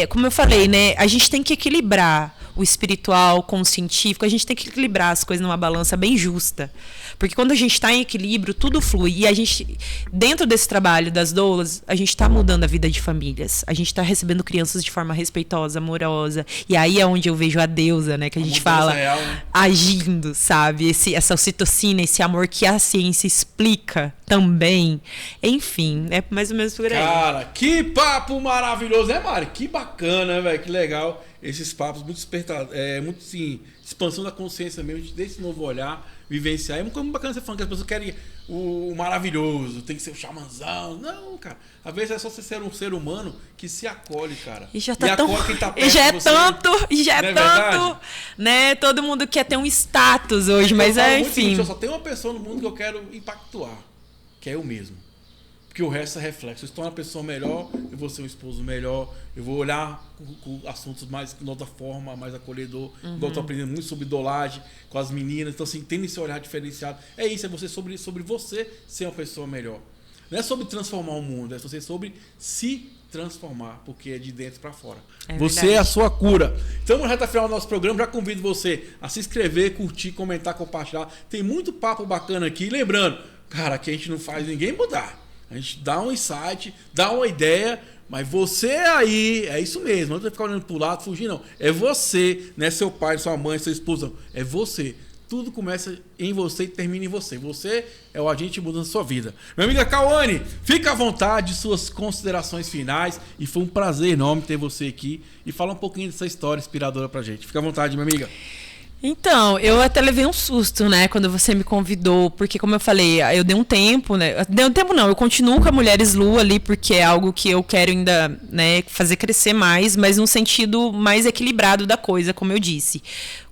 como eu falei, né? A gente tem que equilibrar o espiritual com o científico, a gente tem que equilibrar as coisas numa balança bem justa. Porque quando a gente está em equilíbrio, tudo flui. E a gente, dentro desse trabalho das doulas, a gente está mudando a vida de famílias. A gente está recebendo crianças de forma respeitosa, amorosa. E aí é onde eu vejo a deusa, né? Que a gente fala, real, né? Agindo, sabe? Essa ocitocina, esse amor que a ciência explica também. Enfim, é mais ou menos por aí. Cara, que papo maravilhoso, né, Mari? Que bacana, velho? Que legal. Esses papos muito despertados. Muito, sim, expansão da consciência mesmo, desse novo olhar, vivenciar. É muito bacana você falando que as pessoas querem o maravilhoso, tem que ser o xamanzão. Não, cara. Às vezes é só você ser um ser humano que se acolhe, cara. E já tá acolhe quem tá perto de você. Já é tanto, né? Todo mundo quer ter um status hoje, mas enfim. Eu só tenho uma pessoa no mundo que eu quero impactuar, que é eu mesmo. Porque o resto é reflexo. Eu estou uma pessoa melhor, eu vou ser um esposo melhor, eu vou olhar com assuntos mais de outra forma, mais acolhedor. Igual eu estou aprendendo muito sobre idolagem com as meninas. Então, assim, tendo esse olhar diferenciado. É isso, é você sobre você ser uma pessoa melhor. Não é sobre transformar o mundo, é você sobre se transformar, porque é de dentro para fora. Você é a sua cura. Então, na reta final do nosso programa, já convido você a se inscrever, curtir, comentar, compartilhar. Tem muito papo bacana aqui. Lembrando, cara, que a gente não faz ninguém mudar. A gente dá um insight, dá uma ideia, mas você aí, é isso mesmo. Não vai ficar olhando pro lado, fugir, não. É você, não é seu pai, sua mãe, sua esposa. Não. É você. Tudo começa em você e termina em você. Você é o agente mudando a sua vida. Minha amiga Cauane, fica à vontade, suas considerações finais. E foi um prazer enorme ter você aqui e falar um pouquinho dessa história inspiradora pra gente. Fica à vontade, minha amiga. Então, eu até levei um susto, né, quando você me convidou, porque como eu falei, eu dei um tempo, né, dei um tempo não, eu continuo com a Mulheres Lua ali, porque é algo que eu quero ainda, né, fazer crescer mais, mas num sentido mais equilibrado da coisa, como eu disse.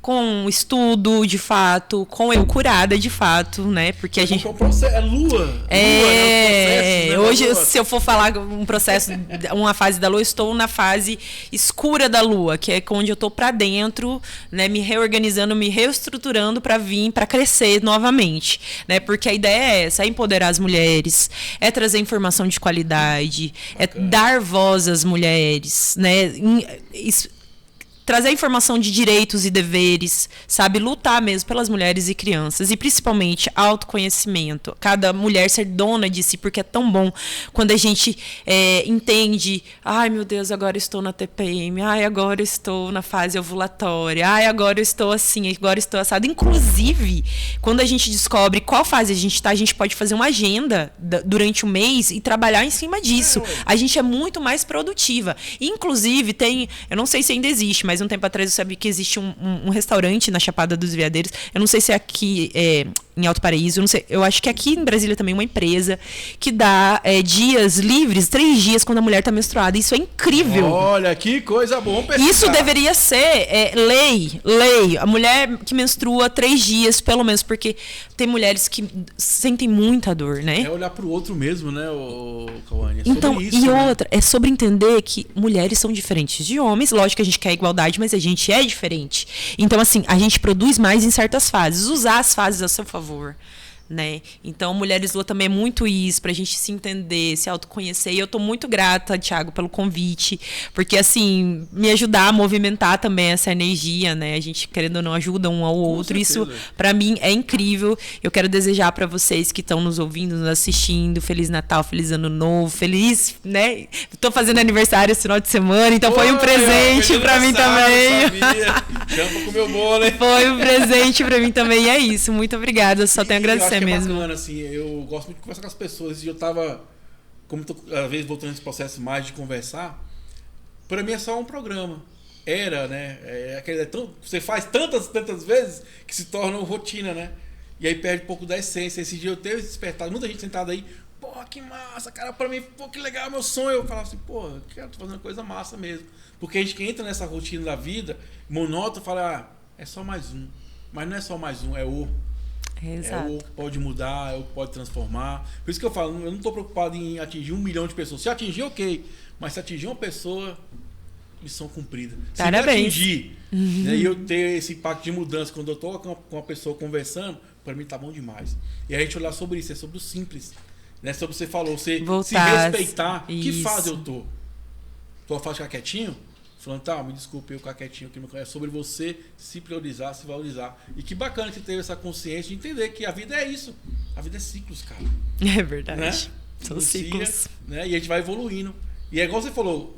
com estudo, de fato, com eu curada, de fato, né? Porque a gente... É lua. Processo, né? Hoje, lua. se eu for falar um processo, uma fase da lua, eu estou na fase escura da lua, que é onde eu estou para dentro, né? Me reorganizando, me reestruturando para vir, para crescer novamente, né? Porque a ideia é essa, é empoderar as mulheres, é trazer informação de qualidade, bacana. É dar voz às mulheres, né? Trazer informação de direitos e deveres, sabe? Lutar mesmo pelas mulheres e crianças. E principalmente autoconhecimento. Cada mulher ser dona de si, porque é tão bom quando a gente entende, ai meu Deus, agora estou na TPM, ai agora estou na fase ovulatória, ai agora eu estou assim, agora estou assado. Inclusive, quando a gente descobre qual fase a gente está, a gente pode fazer uma agenda durante o mês e trabalhar em cima disso. A gente é muito mais produtiva. Inclusive, eu não sei se ainda existe, mas um tempo atrás eu sabia que existe um restaurante na Chapada dos Veadeiros. Eu não sei se é aqui em Alto Paraíso, eu não sei. Eu acho que aqui em Brasília também uma empresa que dá dias livres, 3 dias quando a mulher está menstruada. Isso é incrível. Olha, que coisa boa. Isso deveria ser lei. A mulher que menstrua 3 dias, pelo menos, porque tem mulheres que sentem muita dor, né? É olhar para o outro mesmo, né, Cauane? Então, isso, né? outra, é sobre entender que mulheres são diferentes de homens. Lógico que a gente quer igualdade, mas a gente é diferente. Então, assim, a gente produz mais em certas fases. Usar as fases a seu favor, né? Então, Mulheres Lua também é muito isso, pra gente se entender, se autoconhecer. E eu tô muito grata, Thiago, pelo convite, porque, assim, me ajudar a movimentar também essa energia, né? A gente, querendo ou não, ajuda um ao outro. Isso, pra mim, é incrível. Eu quero desejar pra vocês que estão nos ouvindo, nos assistindo, Feliz Natal, Feliz Ano Novo, feliz, né? Tô fazendo aniversário esse final de semana, então foi um presente pra mim também. Chama pra comer o bolo, hein? Foi um presente pra mim também, e é isso. Muito obrigada, só tenho a agradecer mesmo. Bacana, assim, eu gosto muito de conversar com as pessoas e eu tava, como tô, às vezes, voltando nesse processo mais de conversar, pra mim é só um programa. Era, né? Você faz tantas vezes que se torna rotina, né? E aí perde um pouco da essência. Esse dia eu teve despertado, muita gente sentada aí, pô, que massa, cara, pra mim, pô, que legal, meu sonho. Eu falava assim, pô, eu quero fazer uma coisa massa mesmo. Porque a gente que entra nessa rotina da vida, monótono, fala, é só mais um. Mas não é só mais um, é o. Exato. É o que pode mudar, é o que pode transformar. Por isso que eu falo, eu não estou preocupado em atingir 1 milhão de pessoas. Se atingir, ok. Mas se atingir uma pessoa, missão cumprida. Se Parabéns. atingir, né, e eu ter esse impacto de mudança, quando eu estou com uma pessoa conversando, para mim tá bom demais. E a gente olhar sobre isso, é sobre o simples. Né? Sobre você falou, você se respeitar. Isso. Que fase eu tô? Tô a fase de ficar quietinho? Falando, tá, me desculpe, eu ficar quietinho aqui, é sobre você se priorizar, se valorizar. E que bacana que você teve essa consciência de entender que a vida é isso. A vida é ciclos, cara. É verdade. Né? São ciclos. Né? E a gente vai evoluindo. E é igual você falou,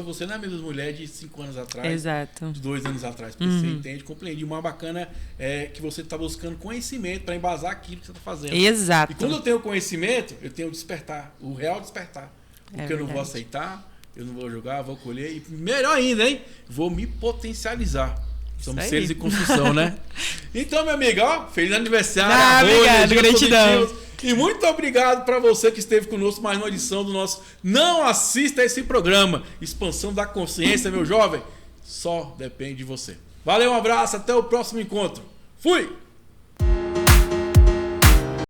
você não é a mesma mulher de 5 anos atrás. Exato. De 2 anos atrás. Porque você entende, compreende. E o mais bacana é que você está buscando conhecimento para embasar aquilo que você está fazendo. Exato. E quando eu tenho conhecimento, eu tenho o despertar, o real despertar. Porque eu não vou aceitar, eu não vou julgar, vou colher. E melhor ainda, hein? Vou me potencializar. Somos seres em construção, né? Então, meu amigo, ó, feliz aniversário. Obrigado, gratidão. E muito obrigado para você que esteve conosco mais uma edição do nosso Não Assista Esse Programa. Expansão da consciência, meu jovem. Só depende de você. Valeu, um abraço, até o próximo encontro. Fui!